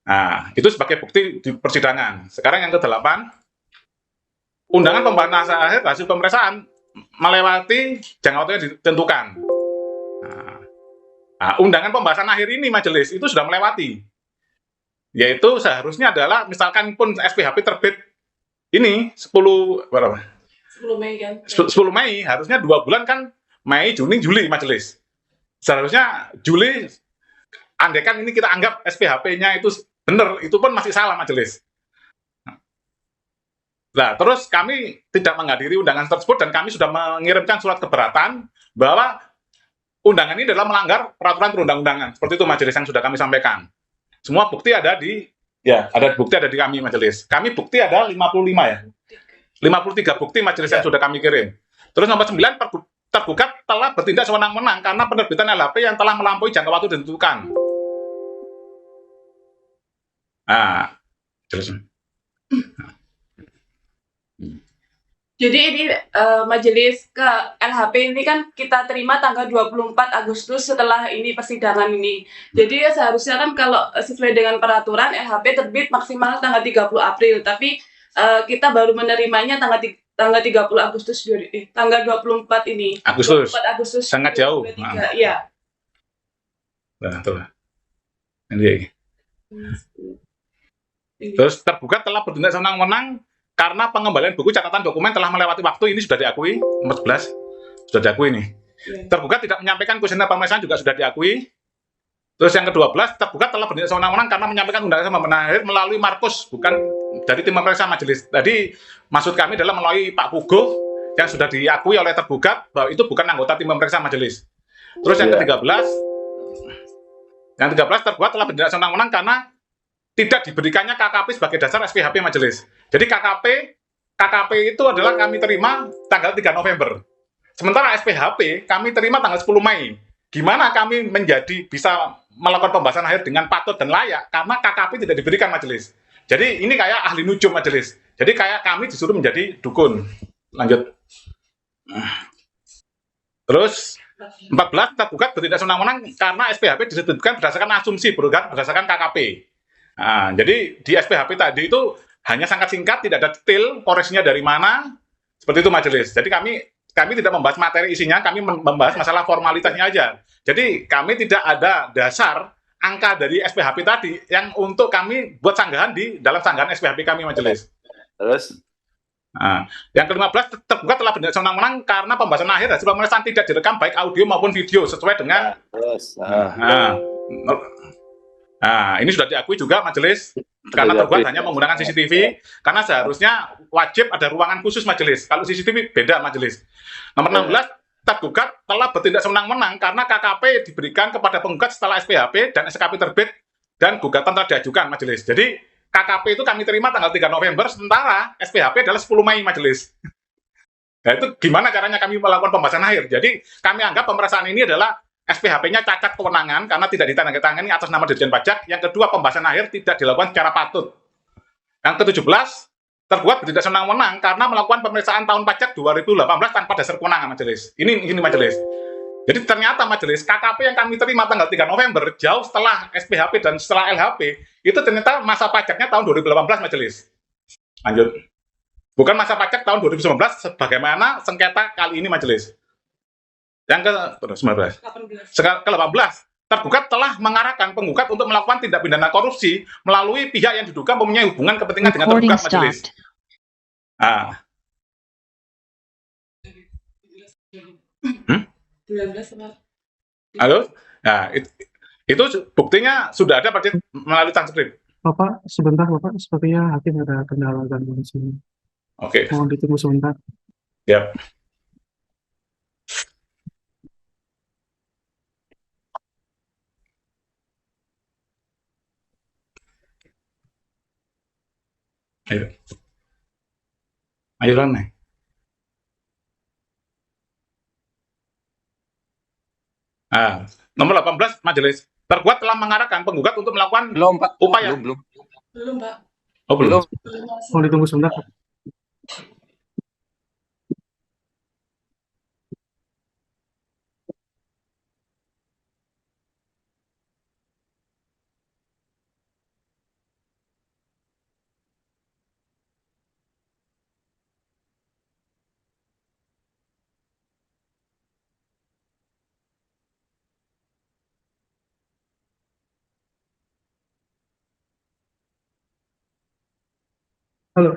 Nah, itu sebagai bukti di persidangan. Sekarang yang ke-8, undangan pembahasan akhir hasil pemeriksaan melewati jangka waktu yang ditentukan. Nah, undangan pembahasan akhir ini majelis itu sudah melewati. Yaitu seharusnya adalah misalkan pun SPHP terbit ini 10 Mei kan? 10 Mei, harusnya 2 bulan kan, Mei, Juni, Juli majelis. Seharusnya Juli, andaikan ini kita anggap SPHP-nya itu benar, itu pun masih salah majelis. Nah, terus kami tidak menghadiri undangan tersebut dan kami sudah mengirimkan surat keberatan bahwa undangan ini adalah melanggar peraturan perundang-undangan. Seperti itu majelis yang sudah kami sampaikan. Semua bukti ada di kami majelis. Kami bukti ada 55 ya. 53 bukti majelis yang sudah kami kirim. Terus nomor 9, tergugat telah bertindak sewenang-wenang karena penerbitan LHP yang telah melampaui jangka waktu ditentukan. Nah, jelas. Jadi ini majelis ke LHP ini kan kita terima tanggal 24 Agustus setelah ini persidangan ini. Jadi seharusnya kan kalau sesuai dengan peraturan LHP terbit maksimal tanggal 30 April, tapi kita baru menerimanya tanggal 30 Agustus tanggal 24 ini. Agustus. 24 Agustus Sangat jauh. Iya. Nah, tuh. Ini. Terus tergugat telah bertindak sewenang-wenang karena pengembalian buku catatan dokumen telah melewati waktu, ini sudah diakui. Nomor 11 sudah diakui nih. Tergugat tidak menyampaikan kuesioner pemeriksaan juga sudah diakui. Terus yang ke-12, tergugat telah bertindak sewenang-wenang karena menyampaikan undangan pembenahan melalui Markus, bukan dari tim pemeriksa majelis. Jadi maksud kami adalah melalui Pak Puguh yang sudah diakui oleh tergugat bahwa itu bukan anggota tim pemeriksa majelis. Terus yang ke-13, tergugat telah bertindak sewenang-wenang karena tidak diberikannya KKP sebagai dasar SPHP majelis. Jadi KKP itu adalah kami terima tanggal 3 November. Sementara SPHP kami terima tanggal 10 Mei. Gimana kami bisa melakukan pembahasan akhir dengan patut dan layak karena KKP tidak diberikan majelis. Jadi ini kayak ahli nujum majelis. Jadi kayak kami disuruh menjadi dukun. Lanjut. Terus 14, tergugat bertindak sewenang-wenang karena SPHP disebutkan berdasarkan asumsi, bukan berdasarkan KKP. Nah, jadi di SPHP tadi itu hanya sangat singkat, tidak ada detail koreksinya dari mana, seperti itu majelis. Jadi kami tidak membahas materi isinya, kami membahas masalah formalitasnya aja. Jadi kami tidak ada dasar angka dari SPHP tadi yang untuk kami buat sanggahan di dalam sanggahan SPHP kami majelis. Terus, nah, yang ke-15, tergugat telah bertindak sewenang-wenang karena pembahasan akhir hasil pemeriksaan tidak direkam baik audio maupun video sesuai dengan. Nah, ini sudah diakui juga majelis karena tergugat hanya menggunakan CCTV karena seharusnya wajib ada ruangan khusus majelis. Kalau CCTV beda majelis. Nomor 16, tergugat telah bertindak sewenang-wenang karena KKP diberikan kepada penggugat setelah SPHP dan SKP terbit dan gugatan telah diajukan majelis. Jadi KKP itu kami terima tanggal 3 November sementara SPHP adalah 10 Mei majelis. Nah, itu gimana caranya kami melakukan pembahasan akhir? Jadi kami anggap pemeriksaan ini adalah SPHP-nya cacat kewenangan karena tidak ditandatangani atas nama Dirjen Pajak. Yang kedua, pembahasan akhir tidak dilakukan secara patut. Yang ke-17, tergugat bertindak sewenang-wenang karena melakukan pemeriksaan tahun pajak 2018 tanpa dasar kewenangan majelis. Ini majelis. Jadi ternyata majelis KKP yang kami terima tanggal 3 November jauh setelah SPHP dan setelah LHP itu ternyata masa pajaknya tahun 2018 majelis. Lanjut. Bukan masa pajak tahun 2019 sebagaimana sengketa kali ini majelis. Yang ke-18, tergugat telah mengarahkan penggugat untuk melakukan tindak pidana korupsi melalui pihak yang diduga mempunyai hubungan kepentingan dengan tergugat majelis. Ah. Halo? Nah, itu buktinya sudah ada melalui transkrip. Bapak, sebentar Bapak, sepertinya hakim ada kendala gangguan sini. Oke. Mohon ditunggu sebentar. Yap. Ayo. Ayo Ron. Nomor 18 majelis. Tergugat telah mengarahkan penggugat untuk melakukan upaya. Belum, Pak. Oh, belum. Mohon ditunggu sebentar. Halo.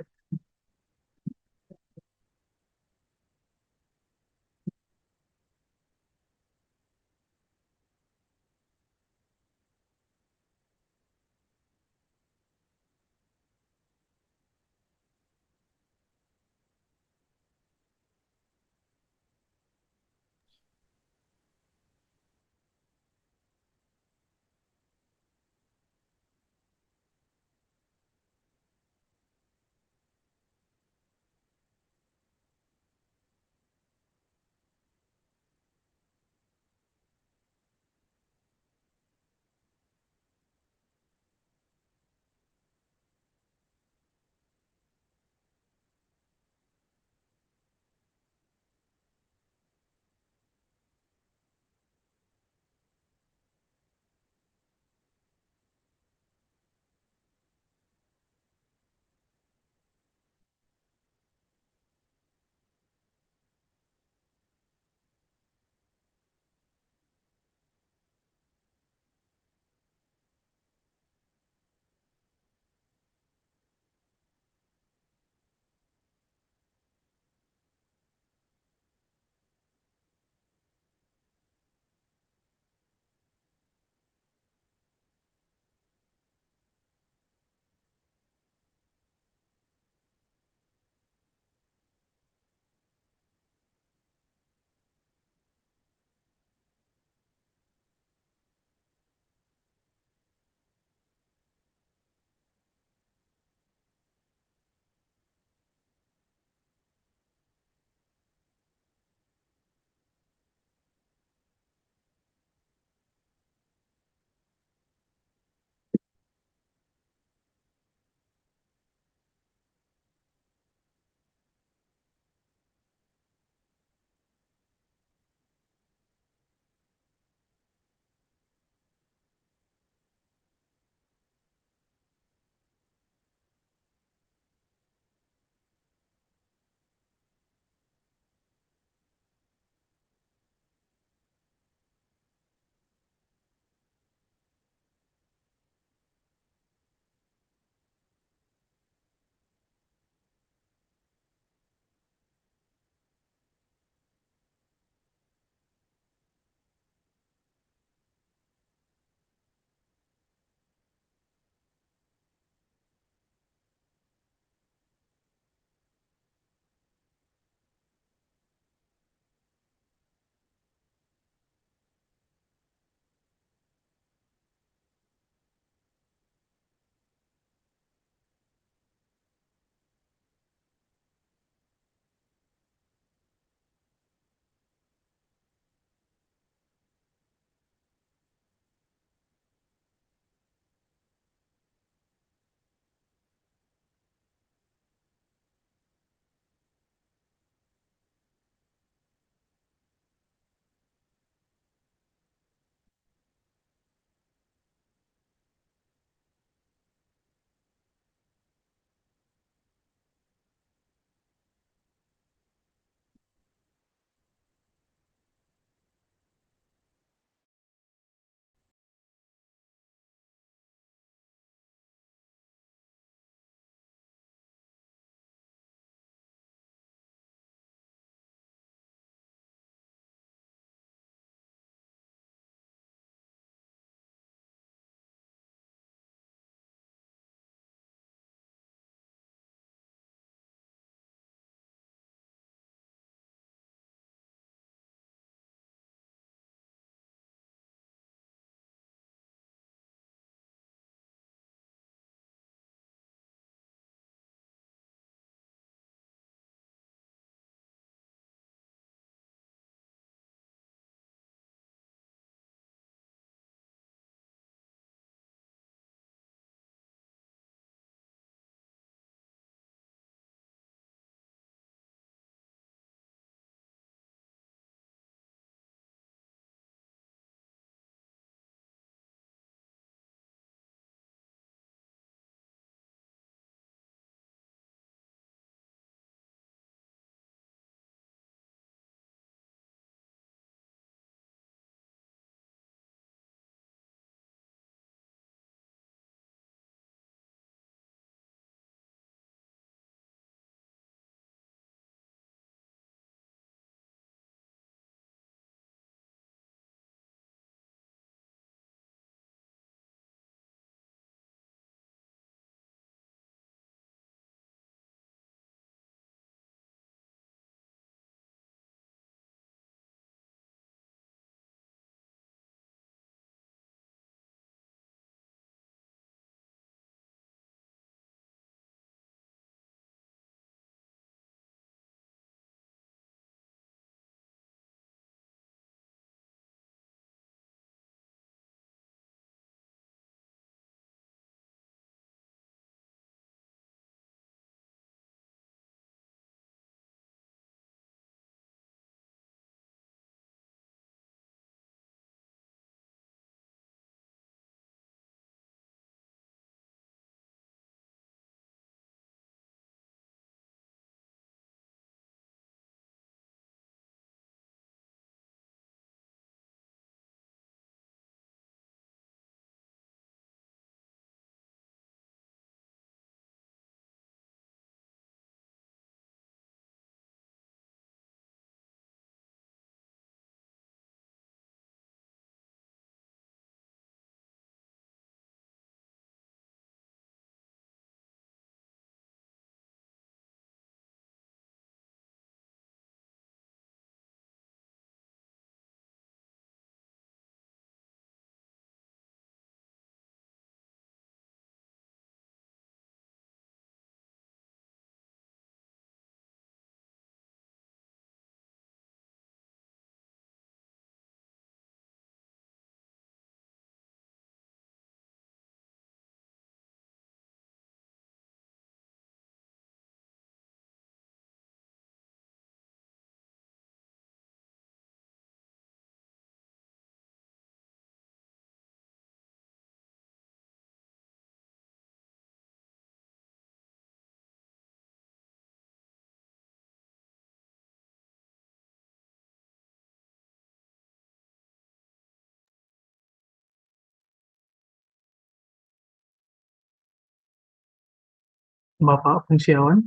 Bapak Fungsiawan.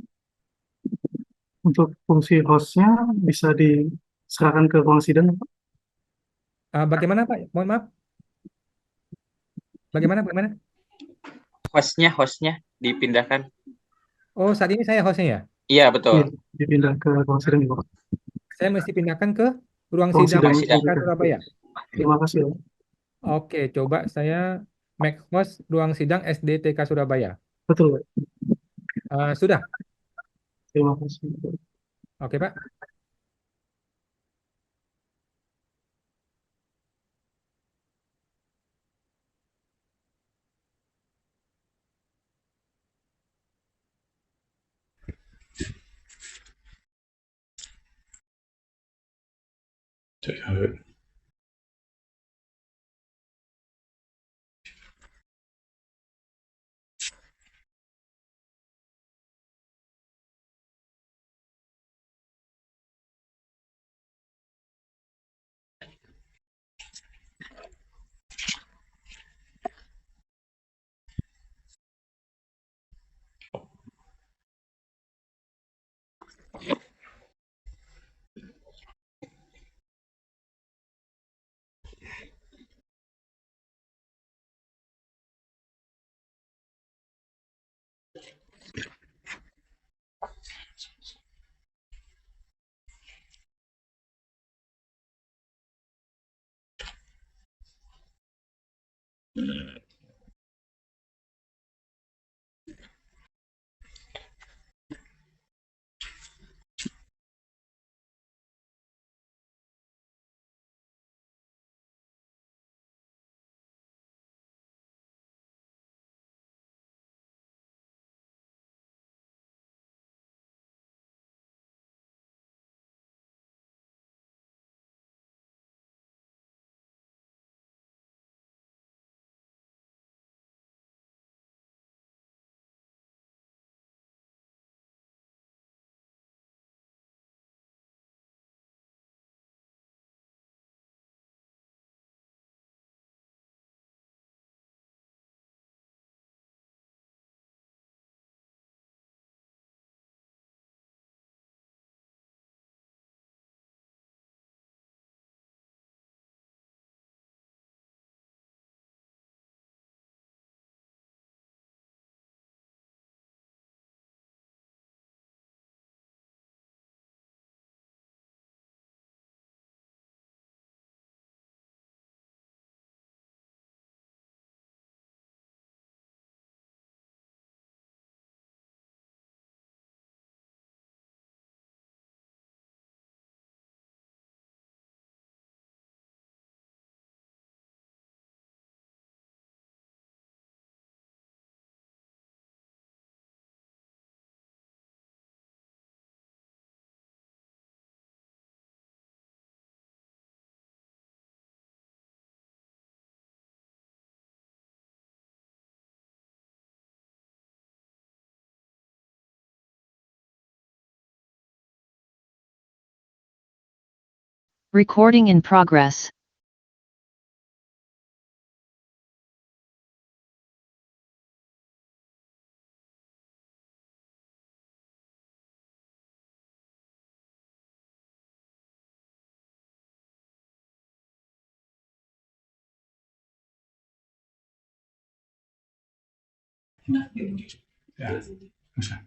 Untuk fungsi hostnya bisa diserahkan ke ruang sidang, Pak. Bagaimana Pak? Mohon maaf. Bagaimana? Hostnya dipindahkan. Oh, saat ini saya hostnya ya? Iya, betul. Iya, dipindah ke ruang sidang, Pak. Saya mesti pindahkan ke ruang Ruang sidang sidang. TK Surabaya. Terima kasih, Pak. Oke, coba saya make host ruang sidang SDTK Surabaya. Betul, Pak. Sudah. Terima kasih. Oke, Pak. Recording in progress. Ya, bisa.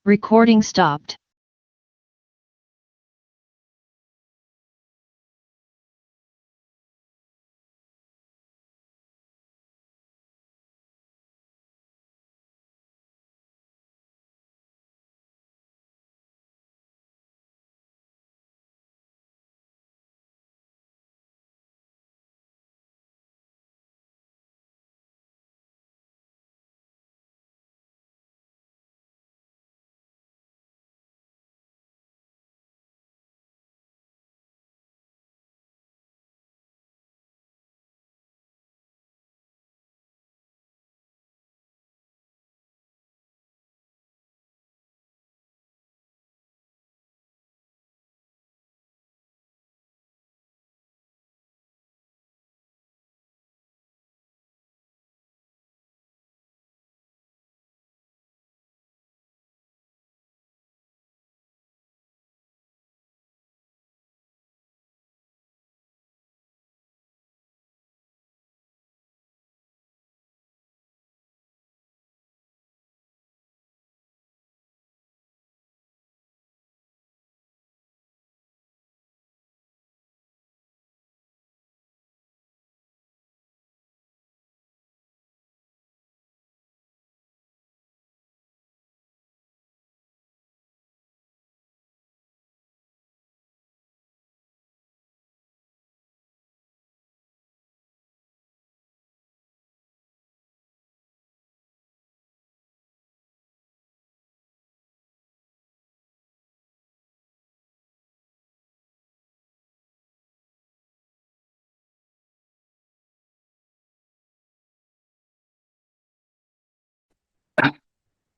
Recording stopped.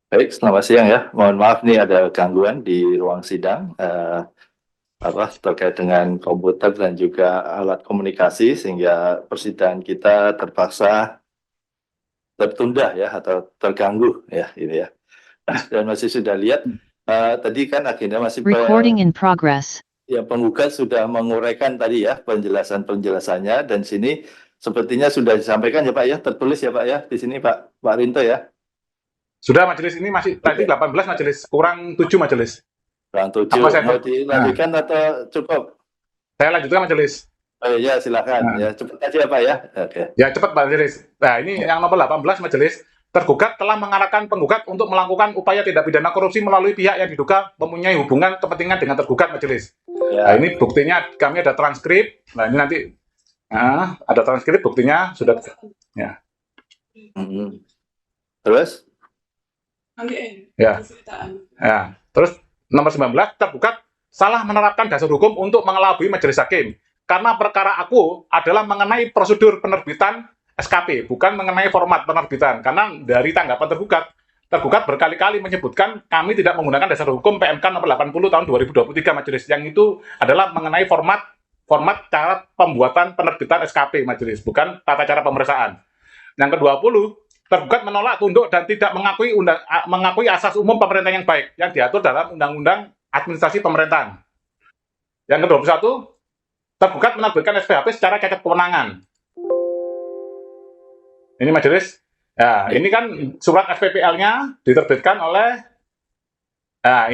Baik, selamat siang ya. Mohon maaf nih ada gangguan di ruang sidang terkait dengan komputer dan juga alat komunikasi sehingga persidangan kita terpaksa tertunda ya atau terganggu ya ini ya. Dan masih sudah lihat tadi kan akhirnya masih Recording in progress. ya penggugat sudah menguraikan tadi ya penjelasannya dan sini sepertinya sudah disampaikan ya Pak ya, tertulis ya Pak ya di sini Pak Rinto ya. Sudah majelis ini masih tadi 18 majelis, kurang 7 majelis. Kurang 7. Apa saya Mau dilanjutkan atau cukup? Saya lanjutkan majelis. Oh ya silakan. Ya cepat aja Pak ya. Oke. Ya cepat majelis. Nah ini yang nomor 18 majelis. Tergugat telah mengarahkan penggugat untuk melakukan upaya tindak pidana korupsi melalui pihak yang diduga mempunyai hubungan kepentingan dengan tergugat majelis. Ya. Nah ini buktinya kami ada transkrip. Nah ini nanti ada transkrip buktinya sudah. Ya. Terus? Ya. Ya. Terus nomor 19 tergugat salah menerapkan dasar hukum untuk mengelabui majelis hakim karena perkara aku adalah mengenai prosedur penerbitan SKP bukan mengenai format penerbitan karena dari tanggapan tergugat berkali-kali menyebutkan kami tidak menggunakan dasar hukum PMK nomor 80 tahun 2023 majelis yang itu adalah mengenai format cara pembuatan penerbitan SKP majelis bukan tata cara pemeriksaan. Yang ke-20 tergugat menolak tunduk dan tidak mengakui asas umum pemerintah yang baik yang diatur dalam Undang-Undang Administrasi Pemerintahan. Yang ke-21, tergugat menerbitkan SPHP secara cacat kewenangan. Ini majelis. Ya, ini kan surat SPPL-nya diterbitkan oleh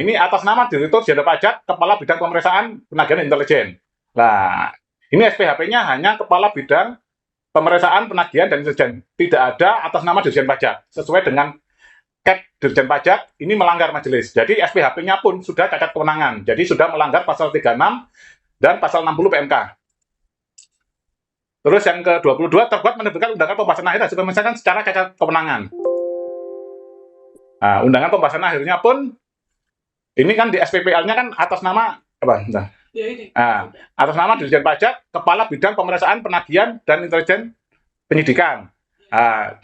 ini atas nama Direktur Jenderal Pajak, Kepala Bidang Pemeriksaan Penagihan Intelijen. Nah, ini SPHP-nya hanya Kepala Bidang Pemeriksaan, Penagihan, dan Intelijen. Tidak ada atas nama Dirjen Pajak. Sesuai dengan Cap Dirjen Pajak, ini melanggar majelis. Jadi SPHP-nya pun sudah cacat kewenangan. Jadi sudah melanggar pasal 36 dan pasal 60 PMK. Terus yang ke-22, tergugat menerbitkan undangan pembahasan akhir hasil pemeriksaan secara cacat kewenangan. Nah, undangan pembahasan akhirnya pun, ini kan di SPPL-nya kan atas nama, atas nama Dirjen Pajak, Kepala Bidang Pemeriksaan, Penagihan, dan Intelijen Penyidikan.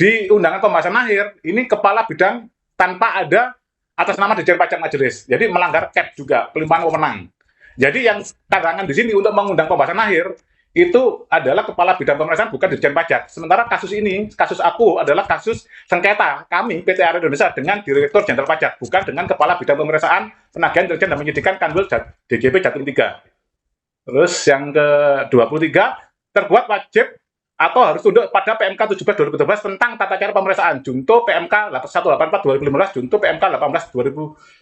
Di undangan pembahasan akhir, ini Kepala Bidang tanpa ada atas nama Dirjen Pajak majelis. Jadi melanggar CAP juga, pelimpahan wewenang. Jadi yang tantangan di sini untuk mengundang pembahasan akhir, itu adalah Kepala Bidang Pemeriksaan bukan Dirjen Pajak. Sementara kasus ini, kasus aku adalah kasus sengketa kami PT ARI Indonesia dengan Direktur Jenderal Pajak, bukan dengan Kepala Bidang Pemeriksaan, Penagihan, Intelijen, dan Penyidikan Kanwil DJP Jatim 3. Terus yang ke-23, tergugat wajib atau harus tunduk pada PMK 17 2012 tentang tata cara pemeriksaan, junto PMK 184 2015, junto PMK 18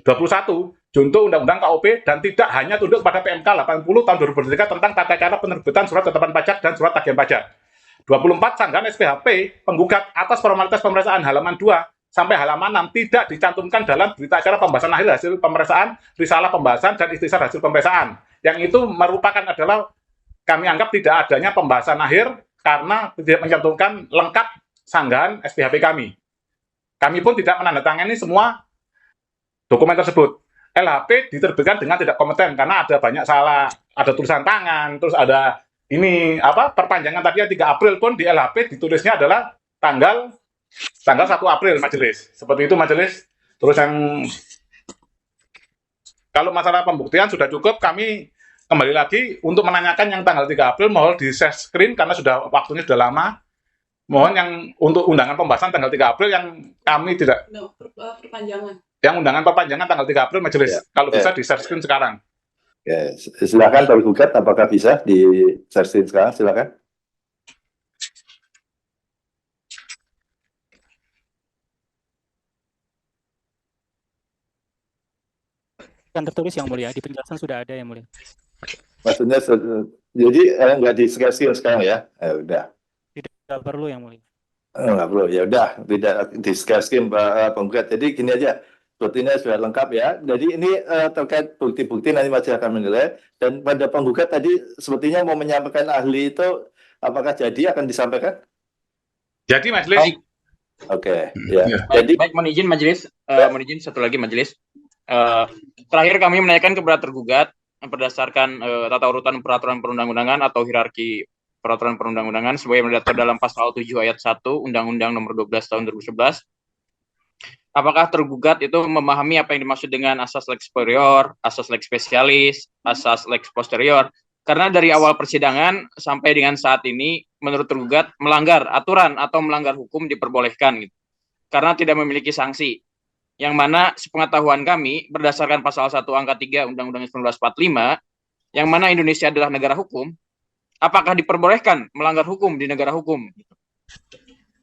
2021, junto Undang-Undang KUP, dan tidak hanya tunduk pada PMK 80 tahun 2003 tentang tata cara penerbitan surat ketetapan pajak dan surat tagihan pajak. 24 sanggahan SPHP penggugat atas formalitas pemeriksaan halaman 2 sampai halaman 6 tidak dicantumkan dalam berita acara pembahasan akhir hasil pemeriksaan, risalah pembahasan, dan ikhtisar hasil pemeriksaan. Yang itu merupakan adalah kami anggap tidak adanya pembahasan akhir karena tidak mencantumkan lengkap sanggahan SPHP kami. Kami pun tidak menandatangani semua dokumen tersebut. LHP diterbitkan dengan tidak kompeten karena ada banyak salah, ada tulisan tangan, terus ada ini perpanjangan tadi 3 April pun di LHP ditulisnya adalah tanggal 1 April majelis. Seperti itu majelis. Terus yang kalau masalah pembuktian sudah cukup, kami kembali lagi untuk menanyakan yang tanggal 3 April mohon di share screen karena sudah waktunya sudah lama. Mohon yang untuk undangan pembahasan tanggal 3 April yang kami tidak perpanjangan. Yang undangan perpanjangan tanggal 3 April majelis. Ya. Kalau bisa di share screen sekarang. Ya, silakan tergugat apakah bisa di share screen sekarang, silakan. Kan tertulis yang mulia, di penjelasan sudah ada yang mulia. Maksudnya jadi nggak di share screen sekarang ya? Udah. Tidak perlu yang mulia. Nggak perlu, ya udah tidak di share screen penggugat. Jadi gini aja, sepertinya sudah lengkap ya. Jadi ini terkait bukti-bukti nanti masih akan menilai. Dan pada penggugat tadi sepertinya mau menyampaikan ahli itu apakah jadi akan disampaikan? Jadi majelis. Baik. Oke, ya. Jadi baik, mohon izin majelis, mohon izin satu lagi majelis. Terakhir kami menanyakan kepada tergugat berdasarkan tata urutan peraturan perundang-undangan atau hierarki peraturan perundang-undangan sebagaimana diatur dalam pasal 7 ayat 1 Undang-Undang Nomor 12 Tahun 2011. Apakah tergugat itu memahami apa yang dimaksud dengan asas lex superior, asas lex spesialis, asas lex posterior? Karena dari awal persidangan sampai dengan saat ini menurut tergugat melanggar aturan atau melanggar hukum diperbolehkan gitu. Karena tidak memiliki sanksi. Yang mana sepengetahuan kami berdasarkan pasal 1 angka 3 Undang-Undang 1945 yang mana Indonesia adalah negara hukum, apakah diperbolehkan melanggar hukum di negara hukum?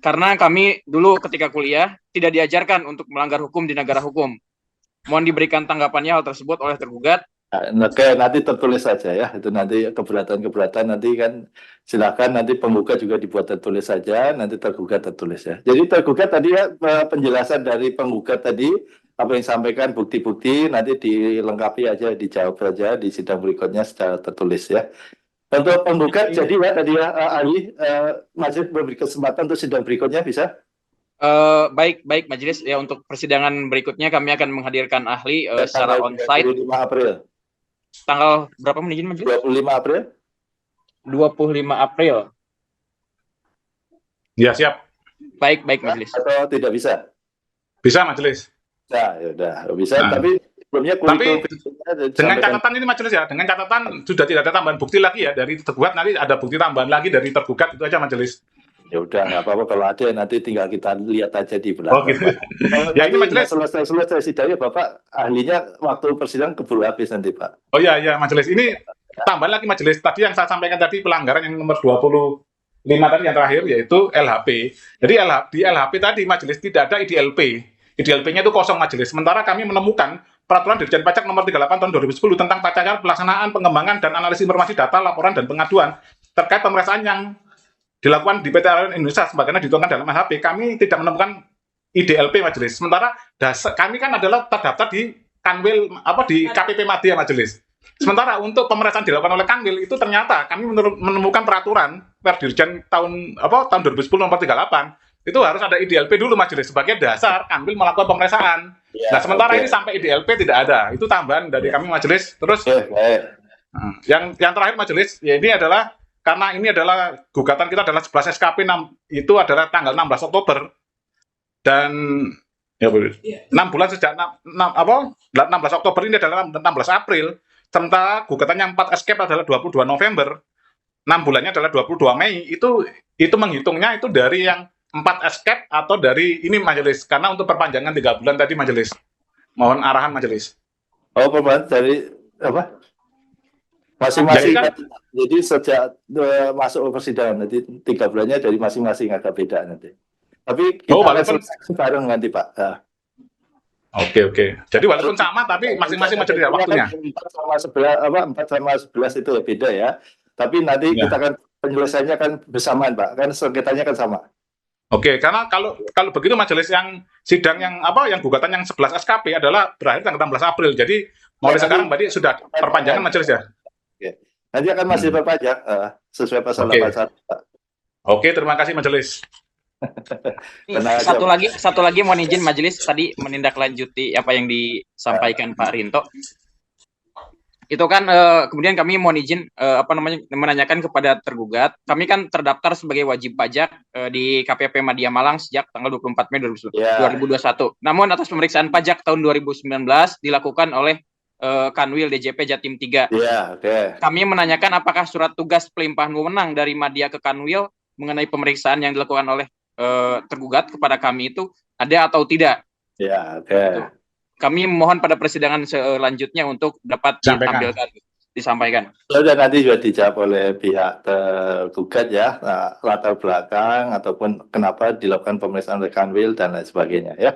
Karena kami dulu ketika kuliah tidak diajarkan untuk melanggar hukum di negara hukum. Mohon diberikan tanggapannya hal tersebut oleh tergugat. Oke, nanti tertulis saja ya. Itu nanti keberatan-keberatan nanti kan silakan nanti penggugat juga dibuat tertulis saja, nanti tergugat tertulis ya. Jadi tergugat tadi ya penjelasan dari penggugat tadi apa yang disampaikan bukti-bukti nanti dilengkapi aja, dijawab saja di sidang berikutnya secara tertulis ya. Untuk penggugat jadi ya tadi ya ahli masih memberi kesempatan untuk sidang berikutnya bisa? Baik majelis ya, untuk persidangan berikutnya kami akan menghadirkan ahli secara onsite 25 April. Tanggal berapa menit majelis? 25 April. 25 April. Ya, siap. Baik majelis. Atau tidak bisa? Bisa majelis. Nah, ya udah bisa tapi sebelumnya tapi dengan catatan ini majelis ya, dengan catatan sudah tidak ada tambahan bukti lagi ya dari tergugat, nanti ada bukti tambahan lagi dari tergugat, itu aja majelis. Ya udah nggak apa-apa, kalau ada nanti tinggal kita lihat aja di belakang. Oh, gitu. Ya ini majelis selesai sidangnya Bapak ahlinya waktu persidangan keburu habis nanti Pak. Oh iya majelis, ini tambahan lagi majelis tadi yang saya sampaikan tadi pelanggaran yang nomor 25 tadi yang terakhir yaitu LHP. Jadi di LHP tadi majelis tidak ada IDLP. IDLP-nya itu kosong majelis. Sementara kami menemukan Peraturan Dirjen Pajak Nomor 38 Tahun 2010 tentang tata cara pelaksanaan, pengembangan, dan analisis informasi data, laporan, dan pengaduan terkait pemeriksaan yang dilakukan di PT Airline Indonesia sebagaimana dituangkan dalam LHP. Kami tidak menemukan IDLP majelis. Sementara kami kan adalah terdaftar di Kanwil di KPP Madya majelis. Sementara untuk pemeriksaan dilakukan oleh Kanwil itu ternyata kami menemukan peraturan Dirjen tahun 2010 nomor 38 itu harus ada IDLP dulu majelis sebagai dasar Kanwil melakukan pemeriksaan. Nah, sementara ini sampai IDLP tidak ada. Itu tambahan dari kami majelis. Terus yang terakhir majelis, ya ini adalah karena ini adalah gugatan kita adalah 11 SKP 6 itu adalah tanggal 16 Oktober dan ya 6 bulan sejak 16 Oktober ini adalah 16 April. Sementara gugatannya 4 escape adalah 22 November. 6 bulannya adalah 22 Mei. Itu menghitungnya itu dari yang 4 escape atau dari ini majelis. Karena untuk perpanjangan 3 bulan tadi majelis. Mohon arahan majelis. Oh, perpanjangan dari apa? Masing-masing, Jadi kan jadi sejak masuk ke persidangan, nanti 3 bulannya dari masing-masing agak beda nanti. Tapi kita akan walaupun selesai bareng nanti Pak. Nah, oke. Jadi walaupun sama tapi masing-masing majelis ya waktunya. 4 sama 11 4 sama 11 itu ya beda ya. Tapi nanti Ya. kita akan penyelesaiannya kan bersamaan Pak. Kan sengketanya kan sama. Oke, karena kalau begitu majelis yang sidang yang gugatan yang 11 SKP adalah berakhir tanggal 16 April. Jadi mulai sekarang berarti sudah perpanjangan majelis ya. Oke. Nanti akan masih perpanjang sesuai pasal Oke. 81 Pak. Oke, terima kasih majelis. Tenang aja, Satu lagi mohon izin majelis tadi menindaklanjuti apa yang disampaikan Pak Rinto. Itu kan kemudian kami mohon izin menanyakan kepada tergugat. Kami kan terdaftar sebagai wajib pajak di KPP Madya Malang sejak tanggal 24 Mei 2021. Namun atas pemeriksaan pajak tahun 2019 dilakukan oleh Kanwil DJP Jatim 3. Iya, oke. Kami menanyakan apakah surat tugas pelimpahan wewenang dari Madya ke Kanwil mengenai pemeriksaan yang dilakukan oleh tergugat kepada kami itu ada atau tidak. Ya, oke. Kami mohon pada persidangan selanjutnya untuk dapat disampaikan. Sudah nanti juga dijawab oleh pihak tergugat ya, latar belakang ataupun kenapa dilakukan pemeriksaan oleh Kanwil dan lain sebagainya ya.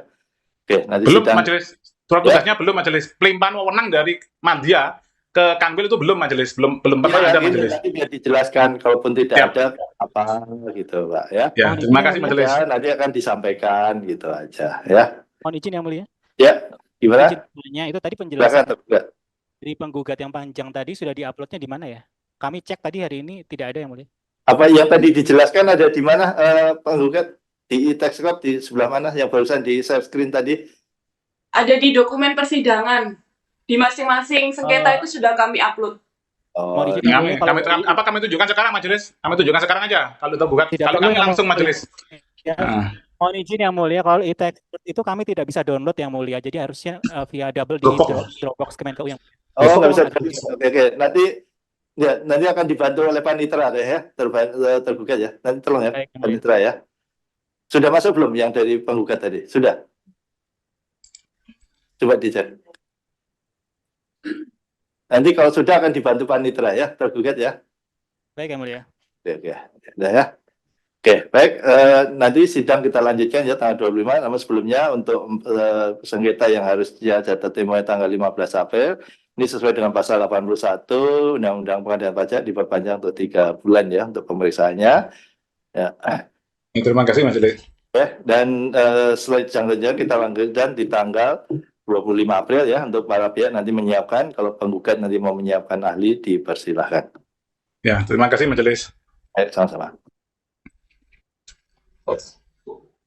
Oke, nanti Belum sidang. majelis. Surat tugasnya belum majelis. Pelimpahan wewenang dari Madya ke Kanwil itu belum majelis. Belum pernah ada majelis. Nanti biar dijelaskan kalaupun tidak ada apa gitu Pak ya. Ya, terima kasih majelis. Ya, nanti akan disampaikan gitu aja ya. Mohon izin yang mulia. Ya, gimana? Izin itu tadi penjelasan Silakan, tergugat. dari penggugat yang panjang tadi sudah diuploadnya di mana ya? Kami cek tadi hari ini tidak ada yang mulia. Apa yang tadi dijelaskan ada di mana penggugat di e-textcop di sebelah mana yang barusan di share screen tadi? Ada di dokumen persidangan. Di masing-masing sengketa itu sudah kami upload. Oh, Kami tunjukkan sekarang majelis. Kami tunjukkan sekarang aja. Kalau tergugat, kalau kami langsung majelis. Ya, mohon izin yang mulia, kalau e-text itu kami tidak bisa download yang mulia, jadi harusnya via double di Dropbox Kemenkeu yang. Oh, nggak bisa. Oke. Nanti akan dibantu oleh panitera deh ya, tergugat ya. Nanti tolong ya, panitera ya. Sudah masuk belum yang dari penggugat tadi? Sudah. Coba dicek. Nanti kalau sudah akan dibantu panitera ya, tergugat ya. Baik yang mulia. Oke. Sudah ya. Oke, baik. Nanti sidang kita lanjutkan ya tanggal 25. Namun sebelumnya untuk sengketa yang harus jatuh tempohnya tanggal 15 April, ini sesuai dengan pasal 81 Undang-Undang Pengadilan Pajak diperpanjang untuk 3 bulan ya untuk pemeriksaannya. Ya. Terima kasih majelis. Dan selanjutnya kita lanjutkan di tanggal 25 April ya untuk para pihak nanti menyiapkan, kalau penggugat nanti mau menyiapkan ahli dipersilahkan. Ya, terima kasih majelis. Baik, sama-sama.